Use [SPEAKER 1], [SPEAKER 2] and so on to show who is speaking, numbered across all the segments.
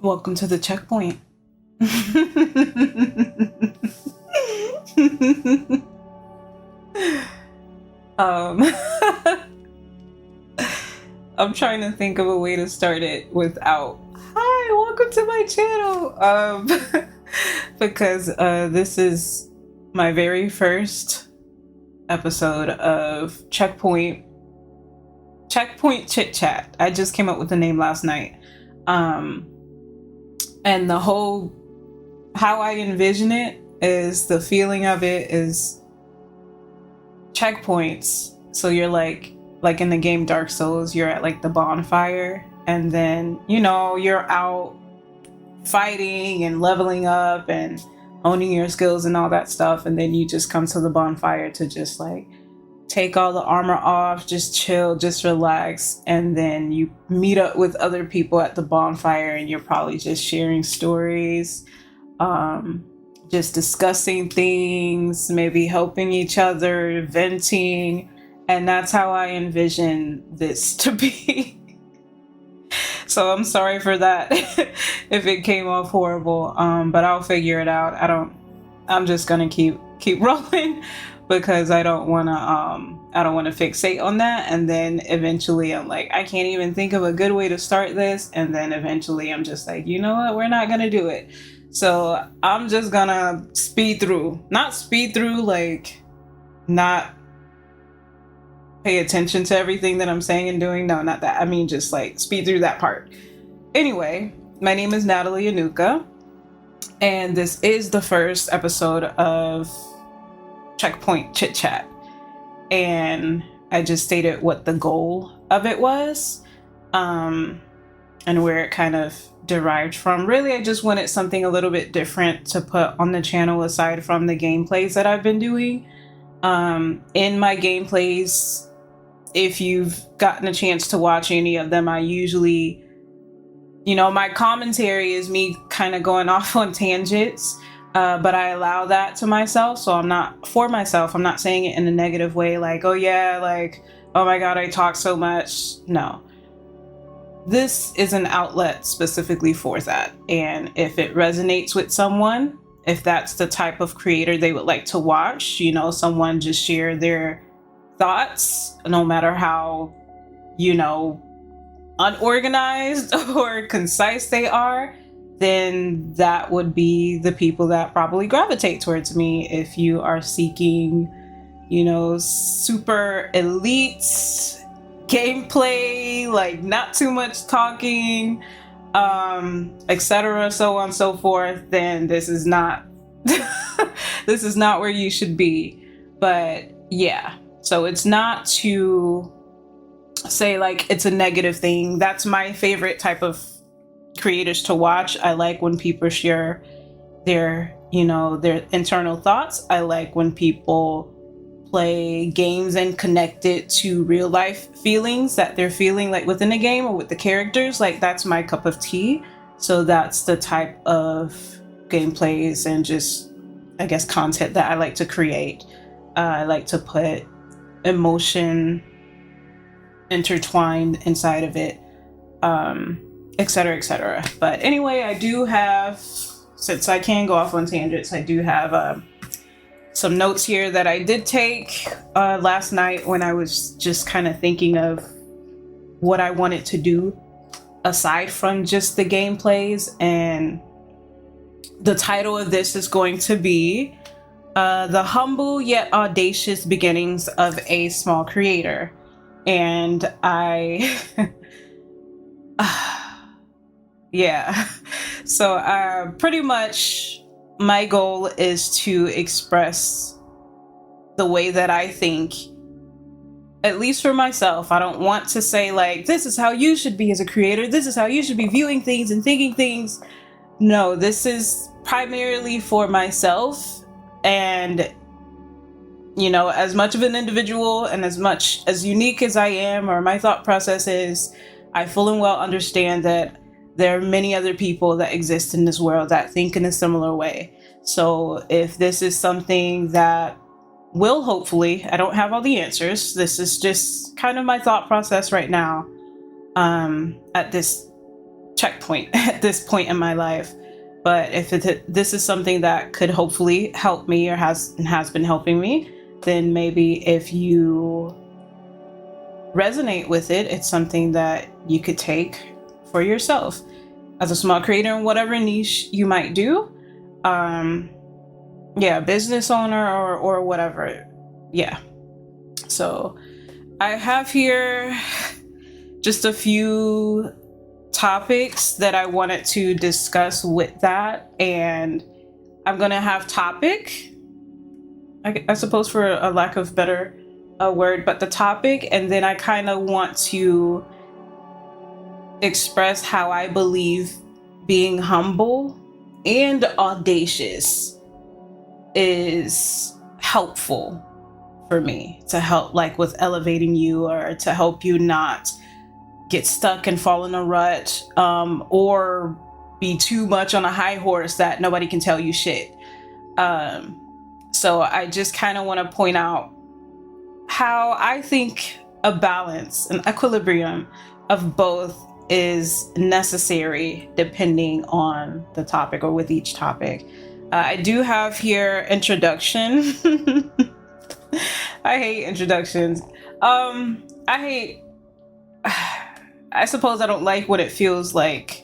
[SPEAKER 1] Welcome to the checkpoint. um, I'm trying to think of a way to start it without "Hi, welcome to my channel," because this is my very first episode of Checkpoint Chitchat. I just came up with the name last night. And the whole, how I envision it is, the feeling of it is checkpoints. So you're like in the game Dark Souls, you're at like the bonfire, and then, you're out fighting and leveling up and honing your skills and all that stuff. And then you just come to the bonfire to just like take all the armor off, just chill, just relax, and then you meet up with other people at the bonfire, and you're probably just sharing stories, just discussing things, maybe helping each other, venting, and that's how I envision this to be. So I'm sorry for that if it came off horrible, but I'll figure it out. I'm just gonna keep rolling, because I don't want to fixate on that, and then eventually I'm like, I can't even think of a good way to start this, and then eventually I'm just like, you know what, we're not gonna do it. So I'm just gonna not pay attention to everything that I'm saying and doing. No, not that. I mean, just like speed through that part. Anyway, my name is Natalie Anuka, and this is the first episode of Checkpoint Chitchat, and I just stated what the goal of it was, and where it kind of derived from. Really, I just wanted something a little bit different to put on the channel aside from the gameplays that I've been doing. In my gameplays, if you've gotten a chance to watch any of them, I usually, my commentary is me kind of going off on tangents. But I allow that to myself, so I'm not saying it in a negative way, like, oh yeah, like, oh my god, I talk so much. No. This is an outlet specifically for that, and if it resonates with someone, if that's the type of creator they would like to watch, someone just share their thoughts, no matter how, unorganized or concise they are, then that would be the people that probably gravitate towards me. If you are seeking, super elite gameplay, like not too much talking, etc., so on and so forth, then this is not this is not where you should be. But yeah, so it's not to say like it's a negative thing. That's my favorite type of creators to watch. I like when people share their internal thoughts. I like when people play games and connect it to real life feelings that they're feeling like within a game or with the characters. Like, that's my cup of tea. So that's the type of gameplays and just, I guess, content that I like to create. I like to put emotion intertwined inside of it, etc., etc. But anyway, I do have, since I can go off on tangents, I do have some notes here that I did take last night when I was just kind of thinking of what I wanted to do aside from just the gameplays. And the title of this is going to be The Humble Yet Audacious Beginnings of a Small Creator. And I yeah, so pretty much my goal is to express the way that I think, at least for myself. I don't want to say like, this is how you should be as a creator, this is how you should be viewing things and thinking things. No, this is primarily for myself. And as much of an individual and as much as unique as I am, or my thought process is, I full and well understand that there are many other people that exist in this world that think in a similar way. So if this is something that will, hopefully, I don't have all the answers. This is just kind of my thought process right now, at this checkpoint at this point in my life. But if this is something that could hopefully help me or has been helping me, then maybe if you resonate with it, it's something that you could take for yourself as a small creator in whatever niche you might do. Business owner or whatever. Yeah. So I have here just a few topics that I wanted to discuss with that, and I'm gonna have topic, I suppose, for a lack of better word, but the topic, and then I kind of want to express how I believe being humble and audacious is helpful for me, to help like with elevating you, or to help you not get stuck and fall in a rut, or be too much on a high horse that nobody can tell you shit. So I just kind of want to point out how I think a balance, an equilibrium of both is necessary depending on the topic or with each topic. I do have here introduction. I hate introductions. I suppose I don't like what it feels like,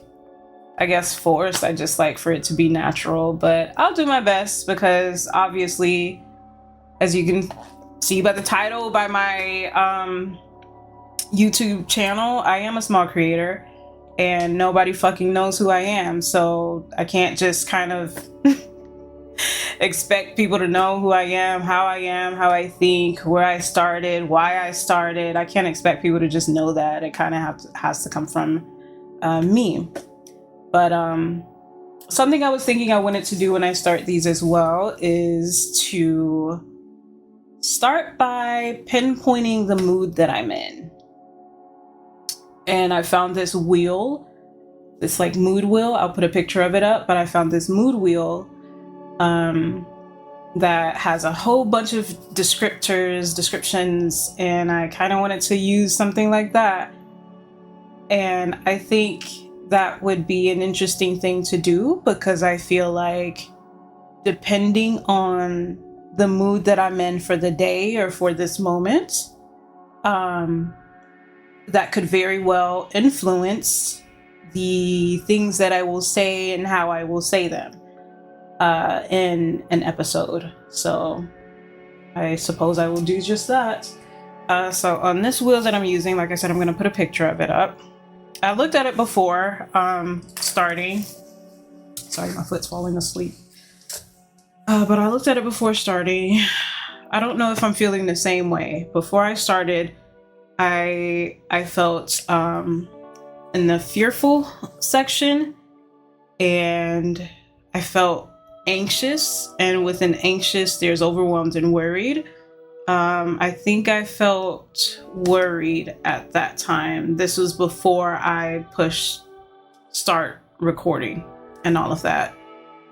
[SPEAKER 1] I guess, forced. I just like for it to be natural, but I'll do my best because obviously, as you can see by the title, by my YouTube channel, I am a small creator and nobody fucking knows who I am. So I can't just kind of expect people to know who I am, how I think, where I started, why I started. I can't expect people to just know that. It kind of has to come from me. But something I was thinking I wanted to do when I start these as well is to start by pinpointing the mood that I'm in. And I found this wheel, this like mood wheel. I'll put a picture of it up, but I found this mood wheel that has a whole bunch of descriptions, and I kind of wanted to use something like that. And I think that would be an interesting thing to do because I feel like depending on the mood that I'm in for the day or for this moment, that could very well influence the things that I will say and how I will say them in an episode. So I suppose I will do just that. So on this wheel that I'm using, like I said, I'm going to put a picture of it up. I looked at it before starting. Sorry, my foot's falling asleep. But I looked at it before starting. I don't know if I'm feeling the same way. Before I started, I felt in the fearful section, and I felt anxious, and within anxious there's overwhelmed and worried. I think I felt worried at that time. This was before I pushed start recording and all of that.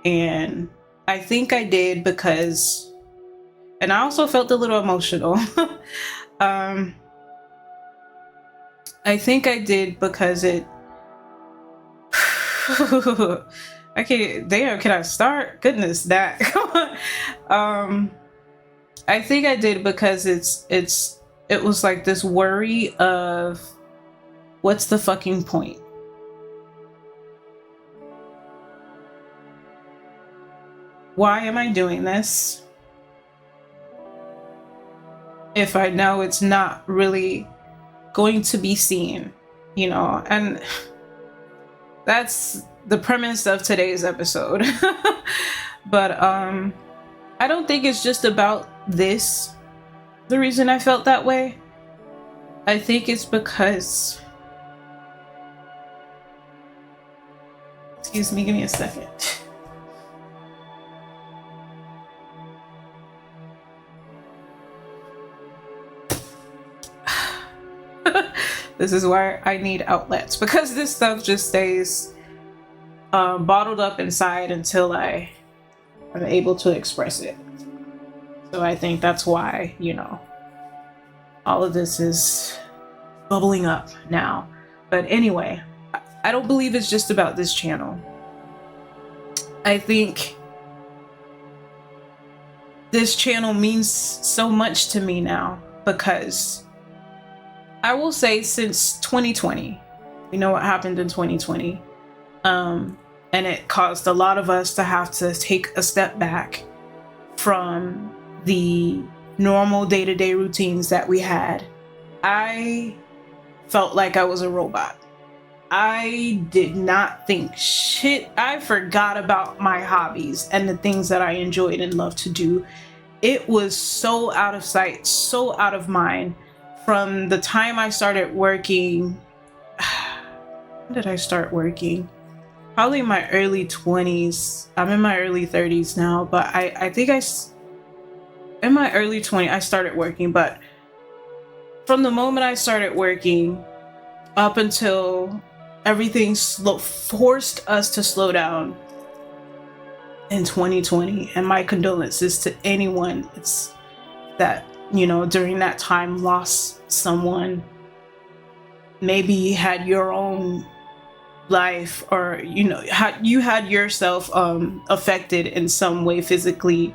[SPEAKER 1] And I think I did because, and I also felt a little emotional. I think I did because it, I can't, damn, can I start? Goodness, that. I think I did because it was like this worry of what's the fucking point? Why am I doing this if I know it's not really going to be seen, you know? And that's the premise of today's episode. But I don't think it's just about this, the reason I felt that way. I think it's because, excuse me, give me a second. This is why I need outlets, because this stuff just stays bottled up inside until I am able to express it. So I think that's why, you know, all of this is bubbling up now. But anyway, I don't believe it's just about this channel. I think this channel means so much to me now because I will say since 2020, you know what happened in 2020, and it caused a lot of us to have to take a step back from the normal day-to-day routines that we had. I felt like I was a robot. I did not think shit. I forgot about my hobbies and the things that I enjoyed and loved to do. It was so out of sight, so out of mind. From the time I started working, when did I start working? Probably in my early 20s. I'm in my early 30s now, but I think in my early 20s, I started working. But from the moment I started working up until everything forced us to slow down in 2020, and my condolences to anyone that, you know, during that time lost someone. Maybe you had your own life, or you know, you had yourself affected in some way physically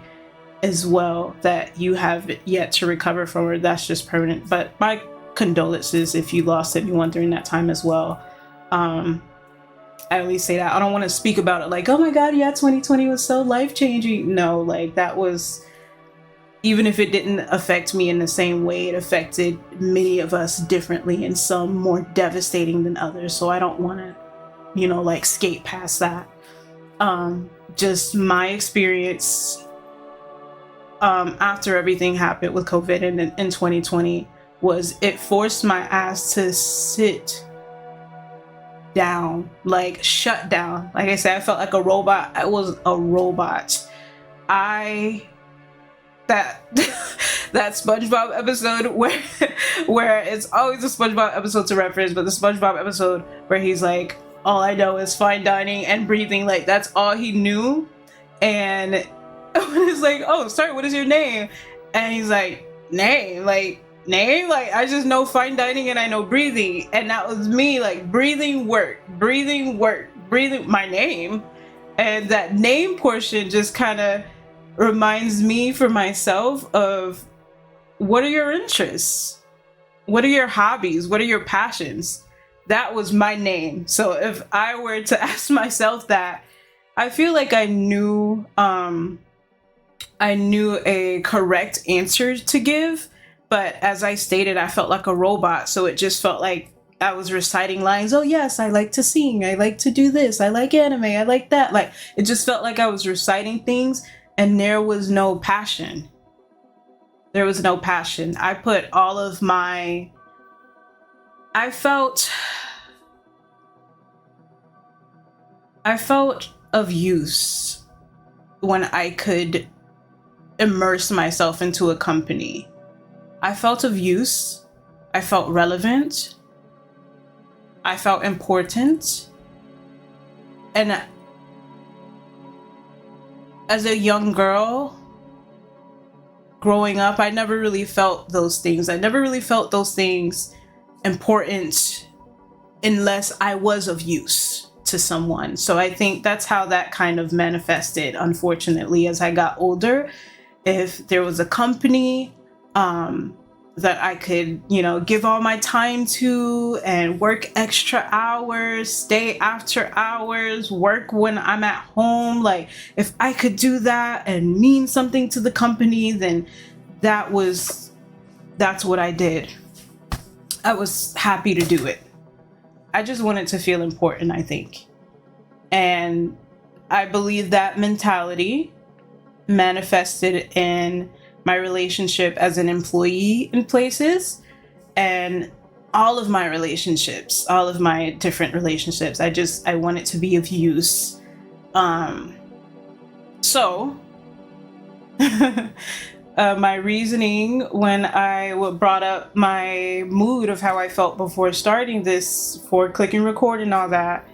[SPEAKER 1] as well that you have yet to recover from, or that's just permanent. But my condolences if you lost anyone during that time as well. I always say that. I don't want to speak about it like, oh my god, yeah, 2020 was so life-changing. No, like that was, even if it didn't affect me in the same way, it affected many of us differently, and some more devastating than others. So I don't want to, you know, like skate past that. Just my experience after everything happened with COVID in 2020 was it forced my ass to sit down, like shut down. Like I said, I felt like a robot. I was a robot. That SpongeBob episode where it's always a SpongeBob episode to reference, but the SpongeBob episode where he's like, all I know is fine dining and breathing, like that's all he knew. And when it's like, oh sorry, what is your name? And he's like, name, like I just know fine dining and I know breathing. And that was me, like breathing my name. And that name portion just kind of reminds me for myself of, what are your interests? What are your hobbies? What are your passions? That was my name. So if I were to ask myself that, I feel like I knew a correct answer to give. But as I stated, I felt like a robot. So it just felt like I was reciting lines. Oh yes, I like to sing. I like to do this. I like anime. I like that. Like it just felt like I was reciting things and there was no passion. There was no passion. I put all of my, I felt of use when I could immerse myself into a company. I felt of use. I felt relevant. I felt important. And as a young girl growing up, I never really felt those things. I never really felt those things important unless I was of use to someone. So I think that's how that kind of manifested, unfortunately, as I got older. If there was a company that I could, you know, give all my time to and work extra hours, stay after hours, work when I'm at home. Like if I could do that and mean something to the company, then that's what I did. I was happy to do it. I just wanted to feel important, I think. And I believe that mentality manifested in my relationship as an employee in places, and all of my relationships, all of my different relationships. I want it to be of use. So my reasoning when I brought up my mood of how I felt before starting this, for clicking record and all that,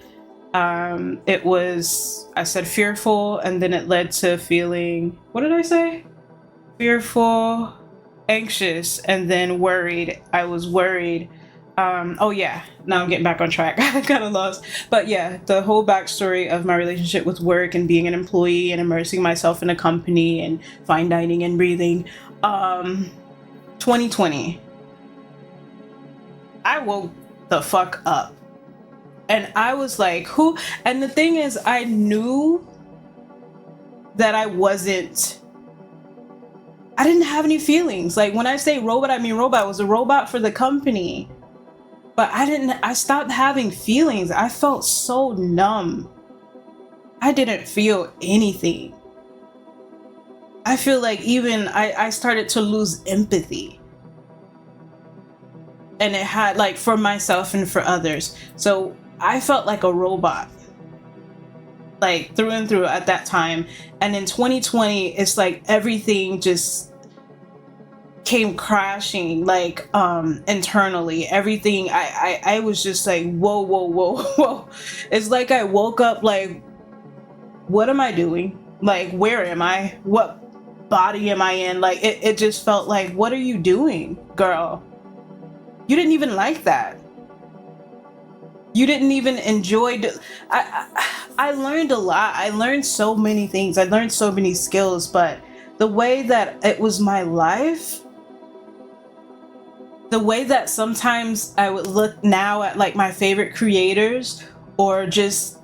[SPEAKER 1] it was, I said fearful, and then it led to feeling, what did I say? Fearful, anxious, and then worried. I was worried Oh yeah, now I'm getting back on track. I kind of lost, but yeah, the whole backstory of my relationship with work and being an employee and immersing myself in a company and fine dining and breathing. 2020, I woke the fuck up, and I was like, "Who?" And the thing is, I knew that I didn't have any feelings. Like when I say robot, I mean robot. I was a robot for the company. But I stopped having feelings. I felt so numb. I didn't feel anything. I feel like even I started to lose empathy. And it had like for myself and for others. So I felt like a robot. Like through and through at that time. And in 2020, it's like everything just came crashing, like internally. Everything I was just like, whoa. It's like I woke up like, what am I doing? Like, where am I? What body am I in? Like it just felt like, what are you doing, girl? You didn't even like that. You didn't even enjoy I learned a lot. I learned so many things. I learned so many skills, but the way that it was my life, the way that sometimes I would look now at like my favorite creators or just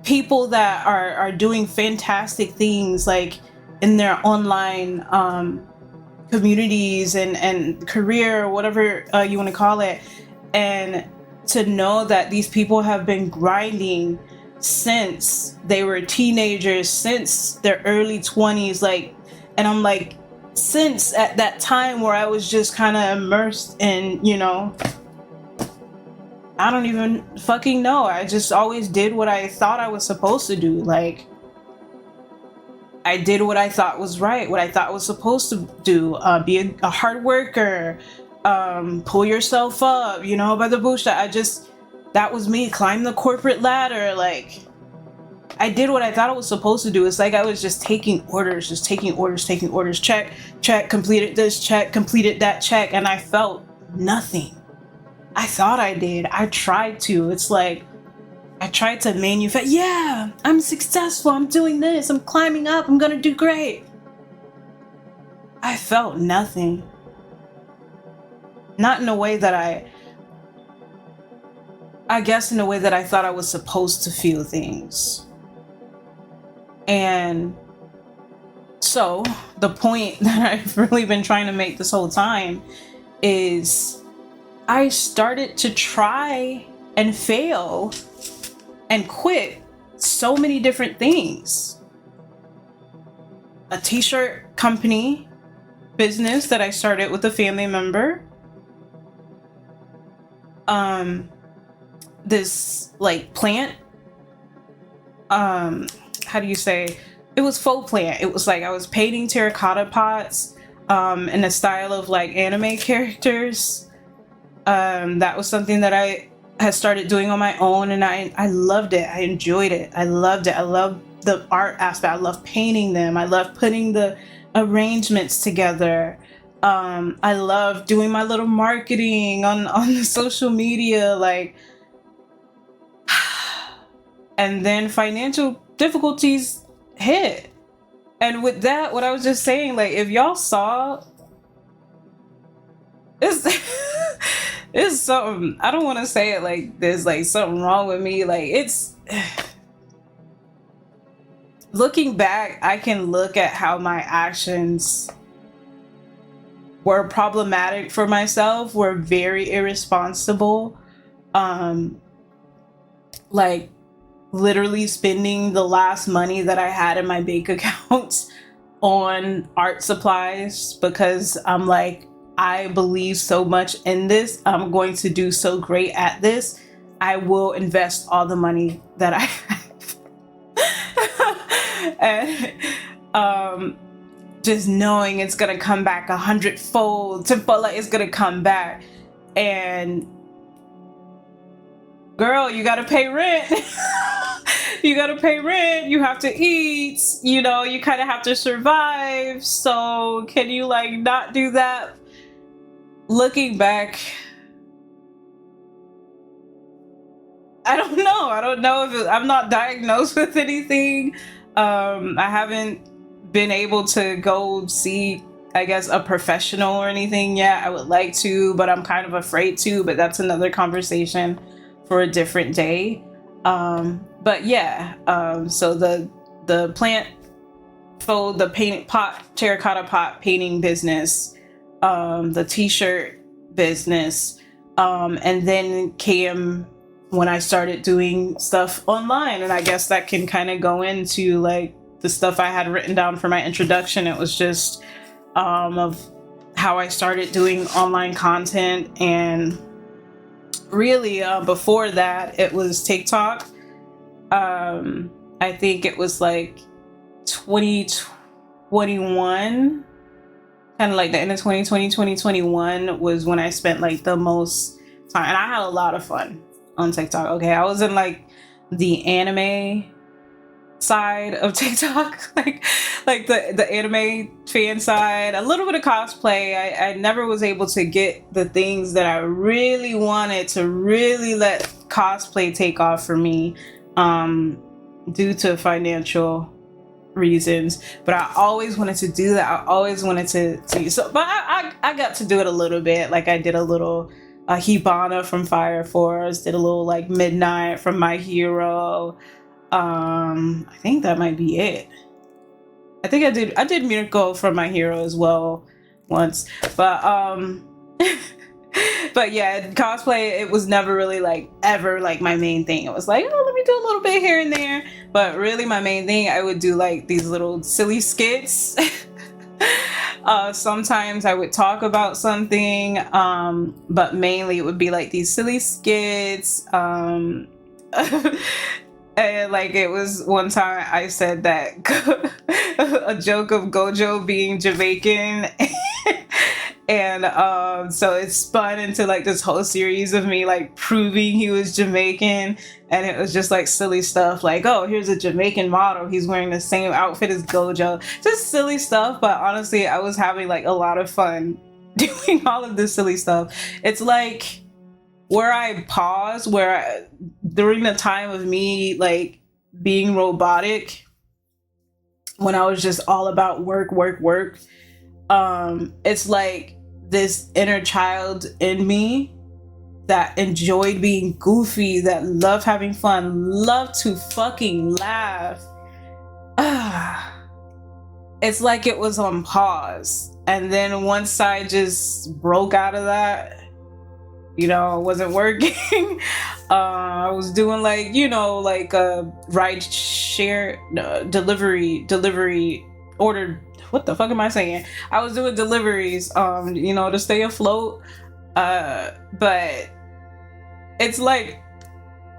[SPEAKER 1] people that are doing fantastic things like in their online communities and career or whatever you want to call it, and to know that these people have been grinding since they were teenagers, since their early 20s, like, and I'm like, since at that time where I was just kind of immersed in, you know, I don't even fucking know. I just always did what I thought I was supposed to do. Like, I did what I thought was right, what I thought was supposed to do. Be a hard worker, pull yourself up, you know, by the bootstrap. That was me. Climb the corporate ladder. Like, I did what I thought I was supposed to do. It's like I was just taking orders. Check, completed this, check, completed that, check. And I felt nothing. I thought I did. I tried to. It's like, I tried to manufacture. Yeah, I'm successful. I'm doing this. I'm climbing up. I'm going to do great. I felt nothing. Not in a way that I guess in a way that I thought I was supposed to feel things. And so the point that I've really been trying to make this whole time is I started to try and fail and quit so many different things. A t-shirt company business that I started with a family member. This like plant, how do you say, it was faux plant. It was like I was painting terracotta pots in the style of like anime characters. That was something that I had started doing on my own, and I loved it. I enjoyed it. I loved it. I loved the art aspect. I loved painting them. I loved putting the arrangements together. I loved doing my little marketing on the social media, like. And then financial difficulties hit. And with that, what I was just saying, like, if y'all saw, it's something, I don't want to say it like there's like something wrong with me. Like, it's, looking back, I can look at how my actions were problematic for myself, were very irresponsible. Like, literally spending the last money that I had in my bank account on art supplies because I'm like, I believe so much in this. I'm going to do so great at this. I will invest all the money that I have. And just knowing it's gonna come back 100-fold, to feel like it's gonna come back. And girl, you gotta pay rent. You gotta pay rent, you have to eat, you know, you kind of have to survive. So can you like not do that? Looking back, I don't know. I don't know if I'm not diagnosed with anything. I haven't been able to go see, I guess, a professional or anything yet. I would like to, but I'm kind of afraid to. But that's another conversation for a different day. But yeah, so the plant the paint pot, terracotta pot painting business, the t-shirt business, and then came when I started doing stuff online. And I guess that can kind of go into like the stuff I had written down for my introduction. It was just of how I started doing online content. And really, before that, it was TikTok. I think it was like 2021, kind of like the end of 2020, 2021 was when I spent like the most time. And I had a lot of fun on TikTok. Okay, I was in like the anime side of TikTok, like the anime fan side, a little bit of cosplay. I never was able to get the things that I really wanted to really let cosplay take off for me, due to financial reasons. But I always wanted to do that. I always wanted to so, but I got to do it a little bit. Like I did a little Hibana from Fire Force, did a little like Midnight from My Hero. I think that might be it. I think I did Miracle from My Hero as well once. But but yeah, cosplay, it was never really like ever like my main thing. It was like, oh, let me do a little bit here and there. But really my main thing, I would do like these little silly skits. Sometimes I would talk about something, but mainly it would be like these silly skits. And like it was one time I said that a joke of Gojo being Jamaican. And so it spun into like this whole series of me like proving he was Jamaican. And it was just like silly stuff like, oh, here's a Jamaican model, he's wearing the same outfit as Gojo. Just silly stuff. But honestly, I was having like a lot of fun doing all of this silly stuff. It's like where I pause, during the time of me like being robotic, when I was just all about work, it's like this inner child in me that enjoyed being goofy, that loved having fun, loved to fucking laugh. It's like it was on pause. And then once I just broke out of that, it wasn't working. I was doing like, like a ride share, delivery order. What the fuck am I saying? I was doing deliveries, to stay afloat. But it's like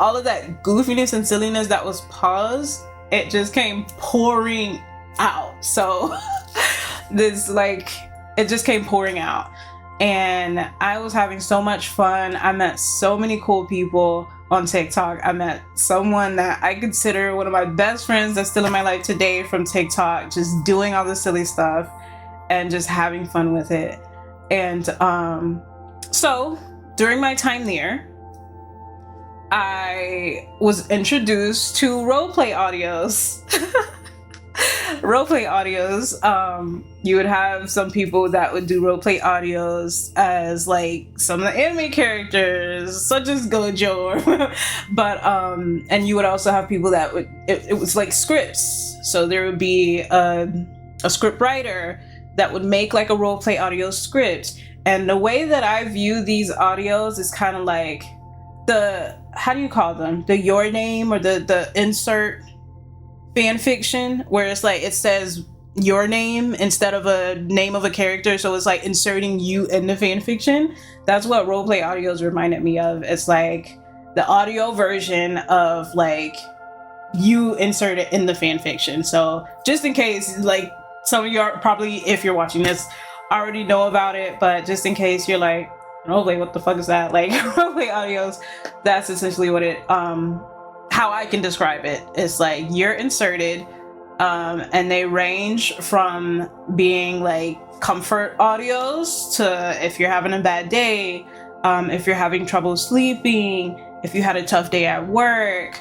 [SPEAKER 1] all of that goofiness and silliness that was paused, it just came pouring out. So it just came pouring out. And I was having so much fun. I met so many cool people on TikTok. I met someone that I consider one of my best friends that's still in my life today from TikTok, just doing all this silly stuff and just having fun with it. And so during my time there, I was introduced to roleplay audios. Roleplay audios. You would have some people that would do roleplay audios as like some of the anime characters, such as Gojo. But and you would also have people that would it was like scripts. So there would be a script writer that would make like a roleplay audio script. And the way that I view these audios is kind of like how do you call them? The your name or the insert fan fiction, where it's like it says your name instead of a name of a character, so it's like inserting you in the fan fiction. That's what roleplay audios reminded me of. It's like the audio version of like you insert it in the fan fiction. So just in case, like some of you are probably, if you're watching this, already know about it, but just in case you're like, roleplay, what the fuck is that? Like roleplay audios, that's essentially what it how I can describe it. It's like you're inserted, and they range from being like comfort audios to if you're having a bad day, if you're having trouble sleeping, if you had a tough day at work.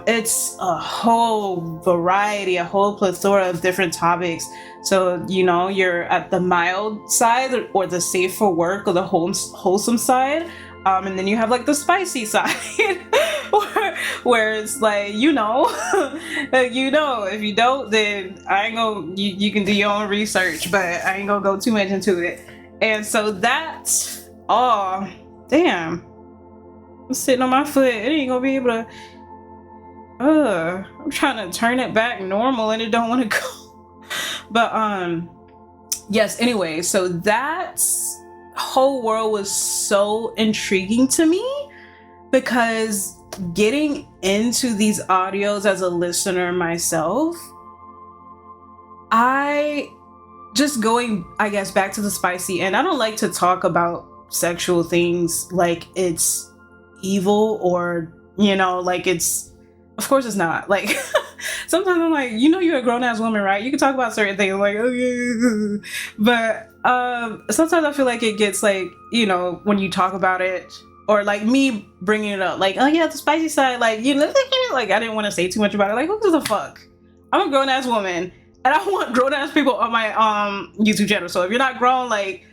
[SPEAKER 1] It's a whole variety, a whole plethora of different topics. So, you know, you're at the mild side or the safe for work or the wholesome side. And then you have like the spicy side where it's like, you know, if you don't, then I ain't gonna, you can do your own research, but I ain't gonna go too much into it. And so that's, oh, damn. I'm sitting on my foot. It ain't gonna be able to, I'm trying to turn it back normal and it don't want to go. But yes, anyway, so that whole world was so intriguing to me, because getting into these audios as a listener myself, I just going, I guess, back to the spicy, and I don't like to talk about sexual things like it's evil or, you know, like it's, of course it's not. Like, sometimes I'm like, you know, you're a grown-ass woman, right? You can talk about certain things, like, okay. But sometimes I feel like it gets like, you know, when you talk about it, or like me bringing it up, like, oh yeah, the spicy side, like, you know, like I didn't want to say too much about it. Like, who gives a fuck? I'm a grown-ass woman, and I want grown-ass people on my YouTube channel. So if you're not grown, like,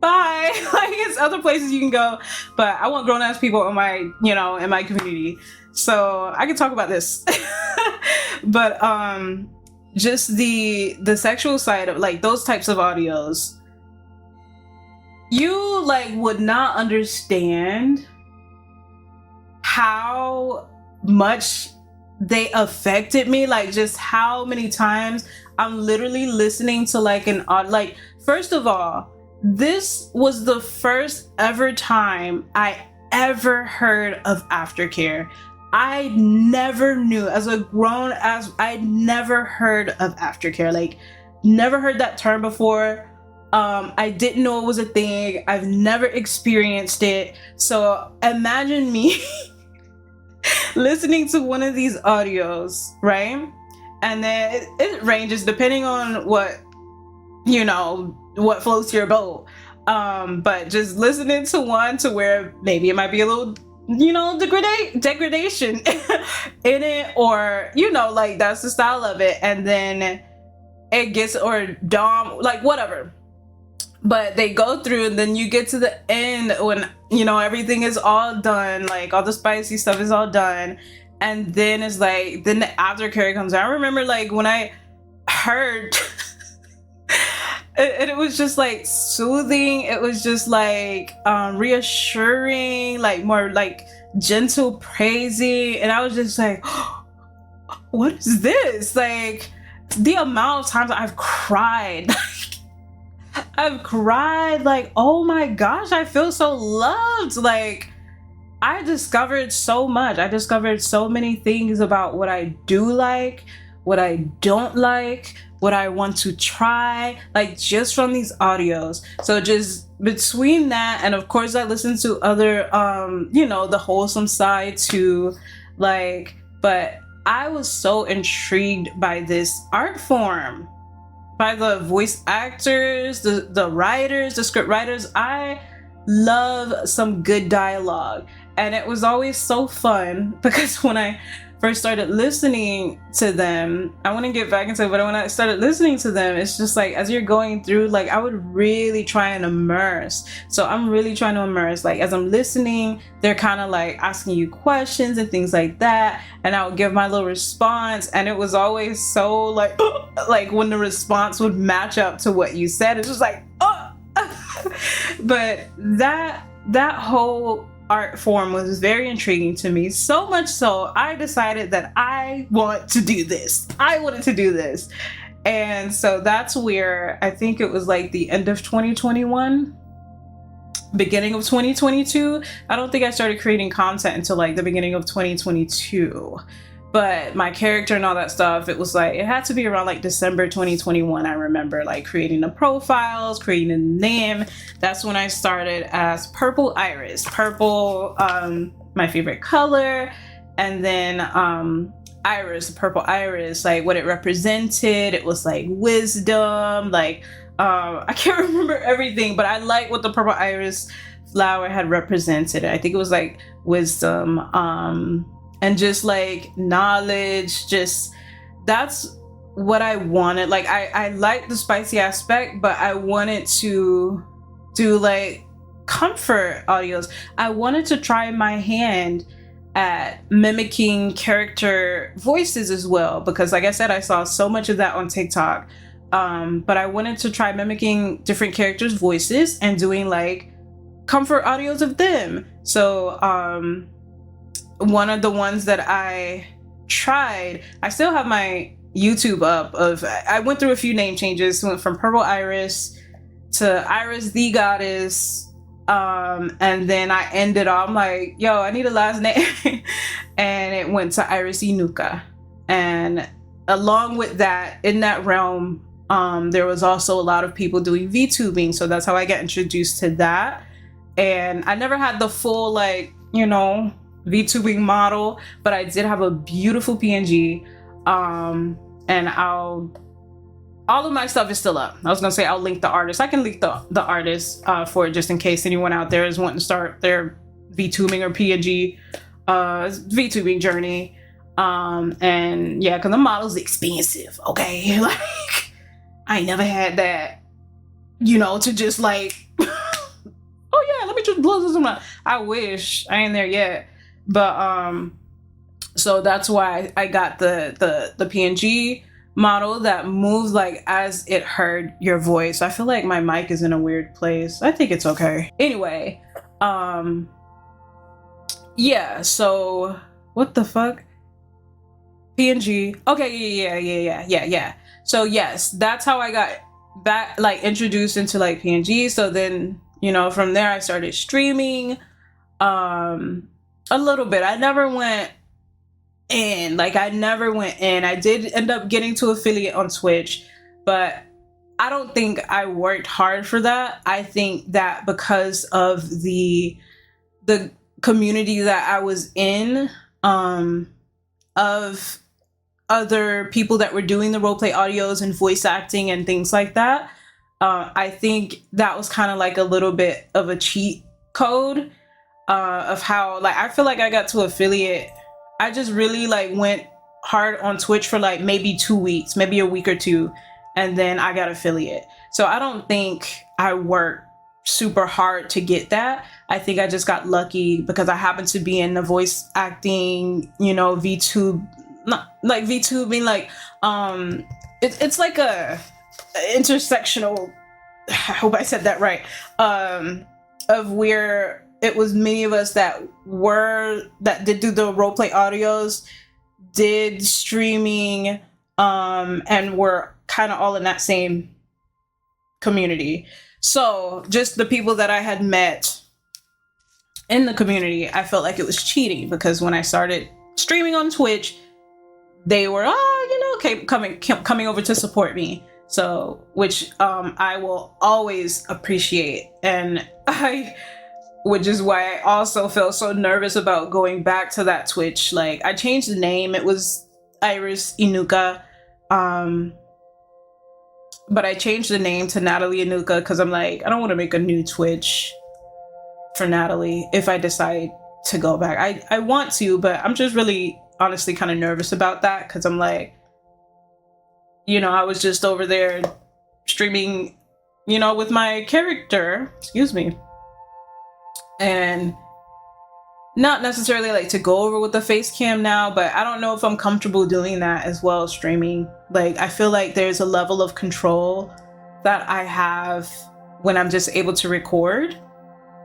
[SPEAKER 1] bye. Like, it's other places you can go, but I want grown-ass people on my, you know, in my community. So I can talk about this. But just the sexual side of like those types of audios, you like would not understand how much they affected me. Like, just how many times I'm literally listening to like an like, first of all, this was the first ever time I ever heard of aftercare. I never knew, as a grown ass, I'd never heard of aftercare. Like, never heard that term before. I didn't know it was a thing. I've never experienced it. So imagine me listening to one of these audios, right? And then it ranges depending on what, you know, what floats your boat. But just listening to one to where maybe it might be a little, you know, degradation in it, or, you know, like that's the style of it, and then it gets, or dom, like whatever, but they go through, and then you get to the end when, you know, everything is all done, like all the spicy stuff is all done, and then it's like, then the aftercare comes out. I remember like when I heard it was just like soothing. It was just like reassuring, like more like gentle praising. And I was just like, oh, what is this? Like, the amount of times I've cried, I've cried, like, oh my gosh, I feel so loved. Like, I discovered so much. I discovered so many things about what I do like, what I don't like, what I want to try, like just from these audios. So just between that, and of course I listen to other, you know, the wholesome side too, like, but I was so intrigued by this art form, by the voice actors, the writers, the script writers. I love some good dialogue. And it was always so fun, because when I first started listening to them, I want to get back into it, but when I started listening to them, it's just like, as you're going through, like, I would really try and immerse. So I'm really trying to immerse. Like, as I'm listening, they're kind of like asking you questions and things like that, and I would give my little response, and it was always so like, like when the response would match up to what you said, it's just like, oh. But that whole art form was very intriguing to me, so much so I decided that I want to do this. I wanted to do this. And so that's where, I think it was like the end of 2021, beginning of 2022. I don't think I started creating content until like the beginning of 2022. But my character and all that stuff, it was like, it had to be around like December 2021. I remember like creating the profiles, creating a name. That's when I started as Purple Iris. Purple, my favorite color. And then Iris, purple iris, like what it represented. It was like wisdom, like I can't remember everything, but I like what the purple iris flower had represented. I think it was like wisdom, and just like knowledge. Just that's what I wanted. Like I like the spicy aspect, but I wanted to do like comfort audios. I wanted to try my hand at mimicking character voices as well, because like I said, I saw so much of that on TikTok. But I wanted to try mimicking different characters' voices and doing like comfort audios of them. So one of the ones that I tried, I still have my YouTube up of, I went through a few name changes, went from Purple Iris to Iris the Goddess, and then I ended up, I'm like, yo, I need a last name. And it went to Iris Inuka. And along with that, in that realm, there was also a lot of people doing VTubing, so that's how I got introduced to that. And I never had the full, like, you know, VTubing model, but I did have a beautiful PNG. And all of my stuff is still up. I was gonna say I'll link the artist. I can link the artist for it, just in case anyone out there is wanting to start their VTubing or PNG VTubing journey. And yeah, because the model's expensive, okay? Like, I ain't never had that, you know, to just like, oh yeah, let me just blow this up. I wish. I ain't there yet. But so that's why I got the PNG model that moves like as it heard your voice. I feel like my mic is in a weird place. I think it's okay. Anyway, yeah, so what the fuck? PNG. Okay, yeah. So yes, that's how I got back, like, introduced into like PNG. So then, you know, from there I started streaming a little bit. I never went in. I did end up getting to affiliate on Twitch, but I don't think I worked hard for that. I think that because of the community that I was in, of other people that were doing the roleplay audios and voice acting and things like that, I think that was kind of like a little bit of a cheat code of how, like, I feel like I got to affiliate. I just really like went hard on Twitch for like maybe 2 weeks, maybe a week or two, and then I got affiliate. So I don't think I worked super hard to get that. I think I just got lucky because I happened to be in the voice acting, you know, VTube, not like VTubing, like it's like a intersectional, I hope I said that right, of where it was many of us that did do the roleplay audios, did streaming, and were kind of all in that same community. So just the people that I had met in the community, I felt like it was cheating, because when I started streaming on Twitch, they were, coming over to support me. So, which I will always appreciate. And which is why I also felt so nervous about going back to that Twitch. Like, I changed the name. It was Iris Inuka. But I changed the name to Natalie Inuka because I'm like, I don't want to make a new Twitch for Natalie if I decide to go back. I want to, but I'm just really honestly kind of nervous about that, because I'm like, you know, I was just over there streaming, you know, with my character, excuse me, and not necessarily like to go over with the face cam now, but I don't know if I'm comfortable doing that as well, streaming. Like, I feel like there's a level of control that I have when I'm just able to record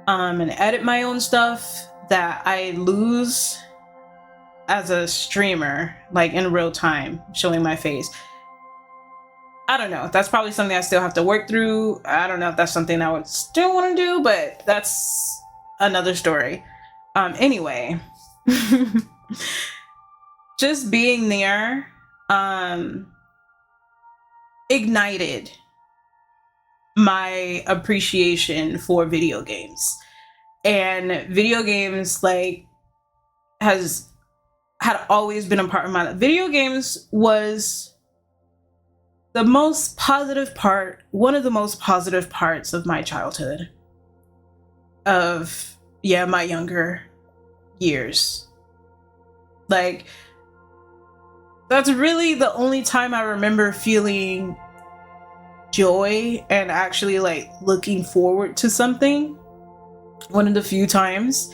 [SPEAKER 1] and edit my own stuff that I lose as a streamer, like in real time, showing my face. I don't know. That's probably something I still have to work through. I don't know if that's something I would still want to do, but that's another story. Anyway, just being there ignited my appreciation for video games. And video games, like, had always been a part of my life. Video games was the most positive part, one of the most positive parts of my childhood. of, yeah, my younger years. Like, that's really the only time I remember feeling joy and actually like looking forward to something. One of the few times.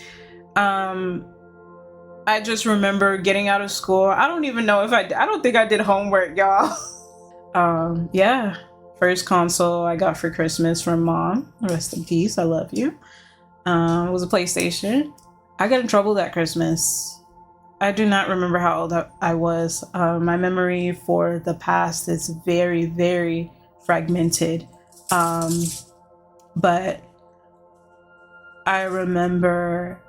[SPEAKER 1] I just remember getting out of school. I don't even know if I don't think I did homework, y'all. Yeah. First console I got for Christmas from mom. Rest in peace. I love you. It was a PlayStation. I got in trouble that Christmas. I do not remember how old I was. My memory for the past is very, very fragmented. But I remember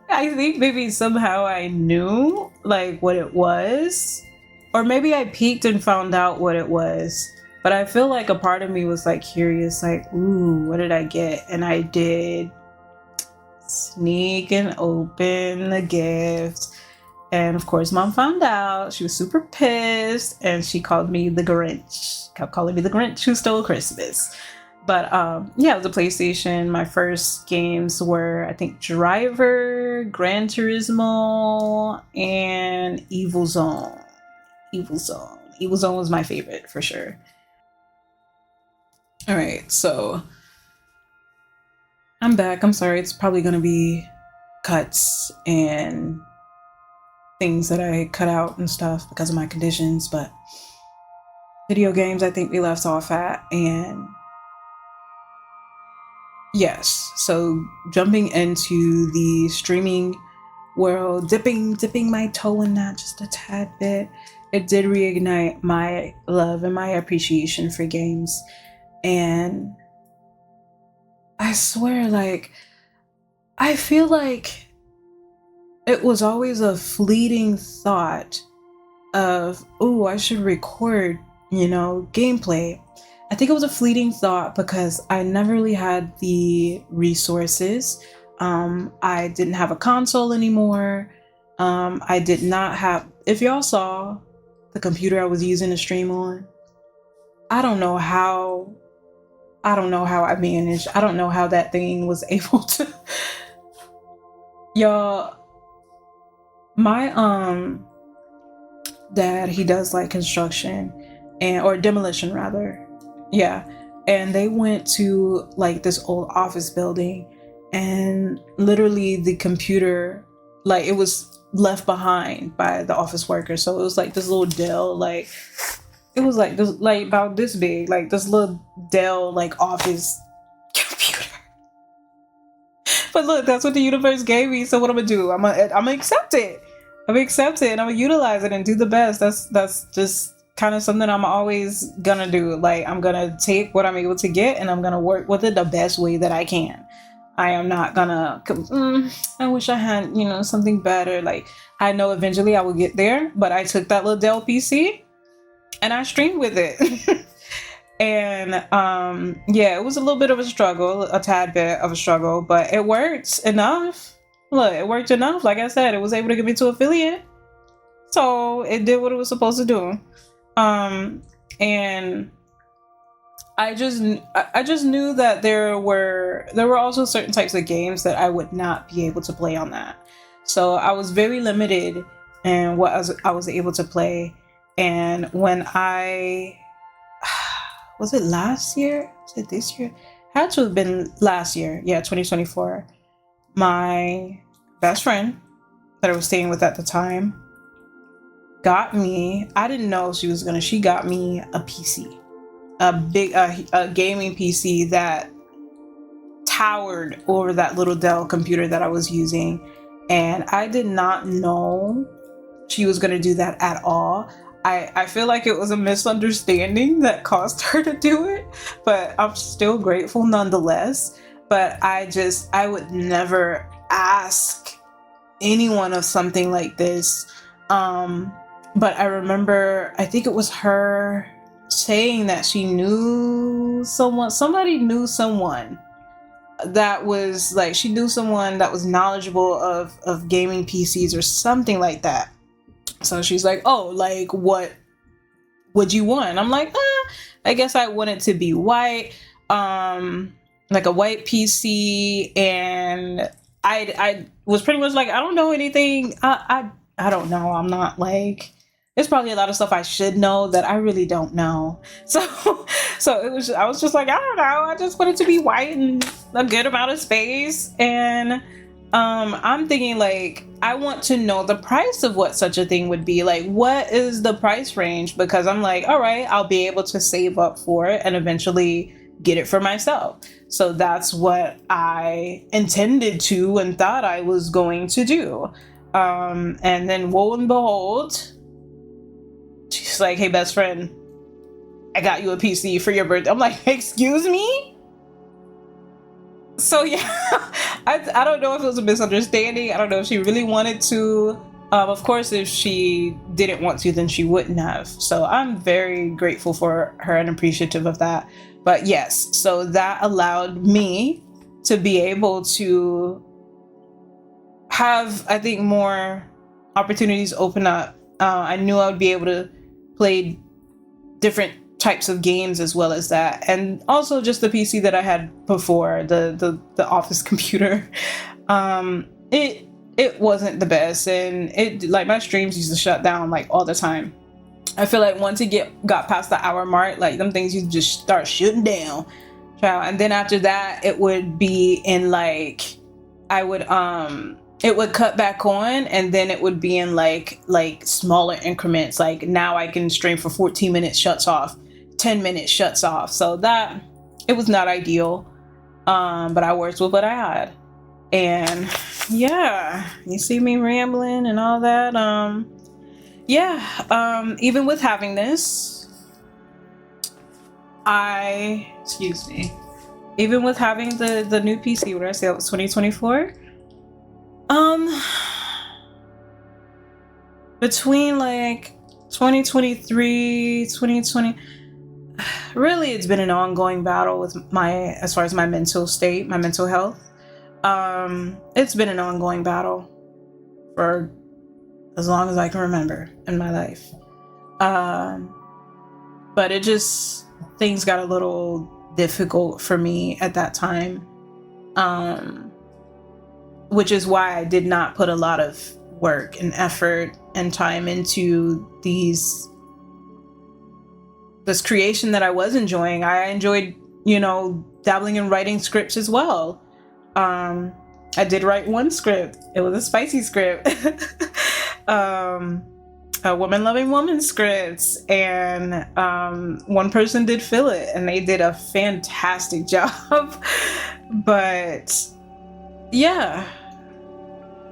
[SPEAKER 1] I think maybe somehow I knew like what it was, or maybe I peeked and found out what it was. But I feel like a part of me was like curious, like, ooh, what did I get? And I did sneak and open the gift. And of course, mom found out. She was super pissed, and she called me the Grinch. Kept calling me the Grinch who stole Christmas. But yeah, it was a PlayStation. My first games were, I think, Driver, Gran Turismo, and Evil Zone. Evil Zone. Evil Zone was my favorite for sure. All right, so I'm back. I'm sorry. It's probably going to be cuts and things that I cut out and stuff because of my conditions. But video games, I think we left off at. And yes, so jumping into the streaming world, dipping my toe in that just a tad bit, it did reignite my love and my appreciation for games. And I swear, like, I feel like it was always a fleeting thought of, oh, I should record, gameplay. I think it was a fleeting thought because I never really had the resources. I didn't have a console anymore. I did not have, if y'all saw the computer I was using to stream on, I don't know how I managed. I don't know how that thing was able to. Y'all, my dad, he does like construction or demolition rather. Yeah. And they went to like this old office building, and literally the computer, like, it was left behind by the office workers. So it was like this little Dell, like, it was like this, like about this big, like this little Dell, like, office computer. But look, that's what the universe gave me. So what I'm gonna do? I'm gonna accept it. I'm gonna accept it, and I'm gonna utilize it and do the best. That's just kind of something I'm always gonna do. Like, I'm gonna take what I'm able to get, and I'm gonna work with it the best way that I can. I am not gonna. I wish I had, something better. Like, I know eventually I will get there, but I took that little Dell PC and I streamed with it. And yeah, it was a little bit of a struggle, a tad bit of a struggle, but it worked enough. Look, it worked enough. Like I said, it was able to get me to affiliate, so it did what it was supposed to do. And I just knew that there were also certain types of games that I would not be able to play on that. So I was very limited in what I was able to play. And when was it last year? Was it this year? Had to have been last year. Yeah, 2024. My best friend that I was staying with at the time got me, I didn't know she got me a PC. A big a gaming PC that towered over that little Dell computer that I was using. And I did not know she was going to do that at all. I feel like it was a misunderstanding that caused her to do it, but I'm still grateful nonetheless. But I would never ask anyone of something like this. But I remember, I think it was her saying that she knew somebody knew someone that was like, she knew someone that was knowledgeable of gaming PCs or something like that. So she's like, oh, like, what would you want? I'm like, I guess I want it to be white. like a white PC, and I was pretty much like, I don't know anything. I don't know. I'm not like, there's probably a lot of stuff I should know that I really don't know. So I was just like, I don't know. I just want it to be white and a good amount of space. And I'm thinking like, I want to know the price of what such a thing would be. Like, what is the price range? Because I'm like, all right, I'll be able to save up for it and eventually get it for myself. So that's what I intended to and thought I was going to do. And then lo and behold, she's like, hey, best friend, I got you a PC for your birthday. I'm like, excuse me? So yeah, I don't know if it was a misunderstanding. I don't know if she really wanted to. Of course, if she didn't want to, then she wouldn't have. So I'm very grateful for her and appreciative of that. But yes, so that allowed me to be able to have, I think, more opportunities open up. I knew I would be able to play different types of games as well as that, and also just the PC that I had before, the office computer. It wasn't the best, and it, like, my streams used to shut down like all the time. I feel like once it got past the hour mark, like them things used to just start shutting down, child. And then after that, it would be in like, it would cut back on, and then it would be in like smaller increments. Like, now I can stream for 14 minutes, shuts off, 10 minutes, shuts off. So that, it was not ideal. But I worked with what I had. And yeah, you see me rambling and all that. Even with having this, even with having the new PC, what did I say, it was 2024? Between like 2023, 2020, really, it's been an ongoing battle with as far as my mental state, my mental health. It's been an ongoing battle for as long as I can remember in my life. But things got a little difficult for me at that time. Which is why I did not put a lot of work and effort and time into this creation that I was enjoying. I enjoyed, dabbling in writing scripts as well. I did write one script. It was a spicy script. A woman-loving woman scripts, and one person did fill it, and they did a fantastic job. But yeah,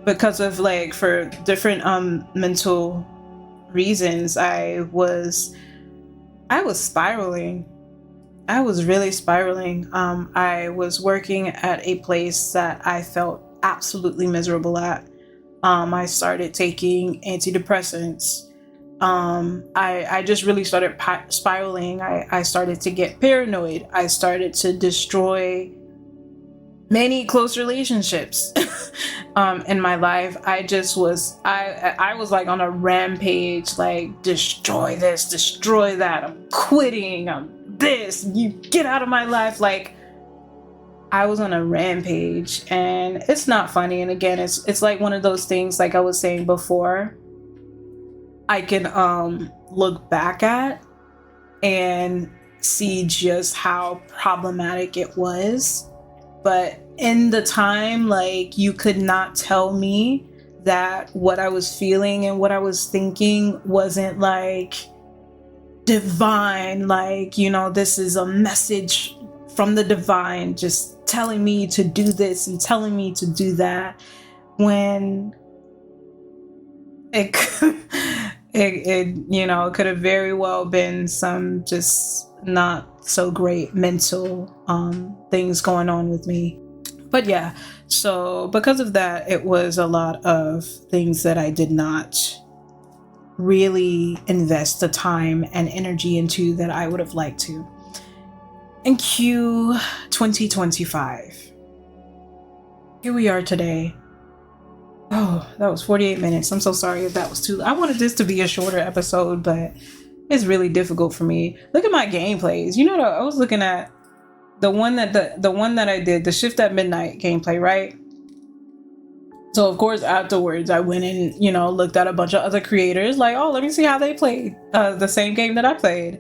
[SPEAKER 1] because of like, for different mental reasons, I was spiraling. I was really spiraling. I was working at a place that I felt absolutely miserable at. I started taking antidepressants. I just really started spiraling. I started to get paranoid. I started to destroy many close relationships in my life. I was like on a rampage, like, destroy this, destroy that, I'm quitting, I'm this, you get out of my life. Like, I was on a rampage, and it's not funny. And again, it's like one of those things, like I was saying before, I can look back at and see just how problematic it was. But in the time, like, you could not tell me that what I was feeling and what I was thinking wasn't like divine, like, this is a message from the divine just telling me to do this and telling me to do that, when it could have very well been some just not so great mental things going on with me. But yeah, so because of that, it was a lot of things that I did not really invest the time and energy into that I would have liked to. In Q 2025, here we are today. Oh, that was 48 minutes. I'm so sorry if that was too. I wanted this to be a shorter episode, but it's really difficult for me. Look at my gameplays. I was looking at the one that I did, the Shift at Midnight gameplay, right? So of course afterwards I went and, you know, looked at a bunch of other creators, like, oh, let me see how they played the same game that I played.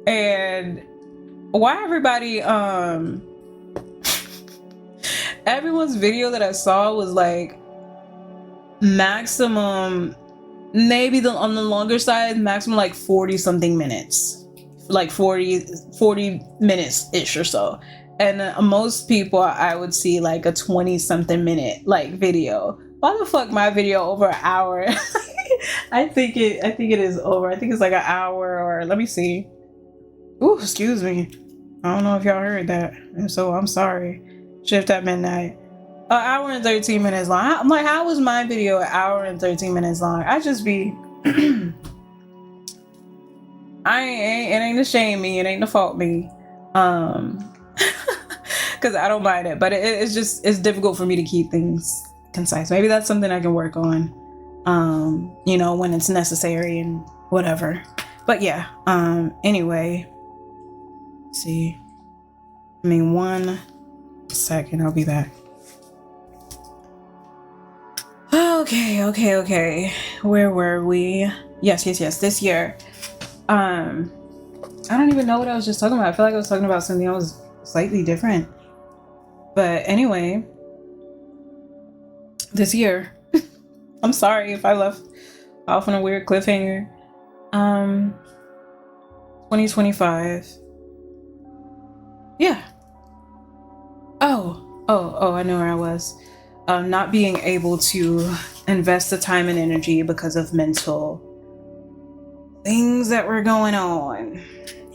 [SPEAKER 1] And why everybody everyone's video that I saw was like maximum, maybe on the longer side, maximum like 40 something minutes, like 40 minutes ish or so. And most people I would see like a 20 something minute like video. Why the fuck my video over an hour? I think it is over. I think it's like an hour, or let me see. Ooh, excuse me. I don't know if y'all heard that. And so I'm sorry. Shift at Midnight. An hour and 13 minutes long. I'm like, how was my video an hour and 13 minutes long? I just be it ain't to shame me, it ain't to fault me. Because I don't mind it, but it's difficult for me to keep things concise. Maybe that's something I can work on, you know, when it's necessary and whatever. But yeah, anyway, let's see. I mean, 1 second, I'll be back. Okay. Where were we? Yes. This year. I don't even know what I was just talking about. I feel like I was talking about something else slightly different. But anyway, this year, I'm sorry if I left off on a weird cliffhanger. 2025. Yeah. Oh, I know where I was. Not being able to invest the time and energy because of mental things that were going on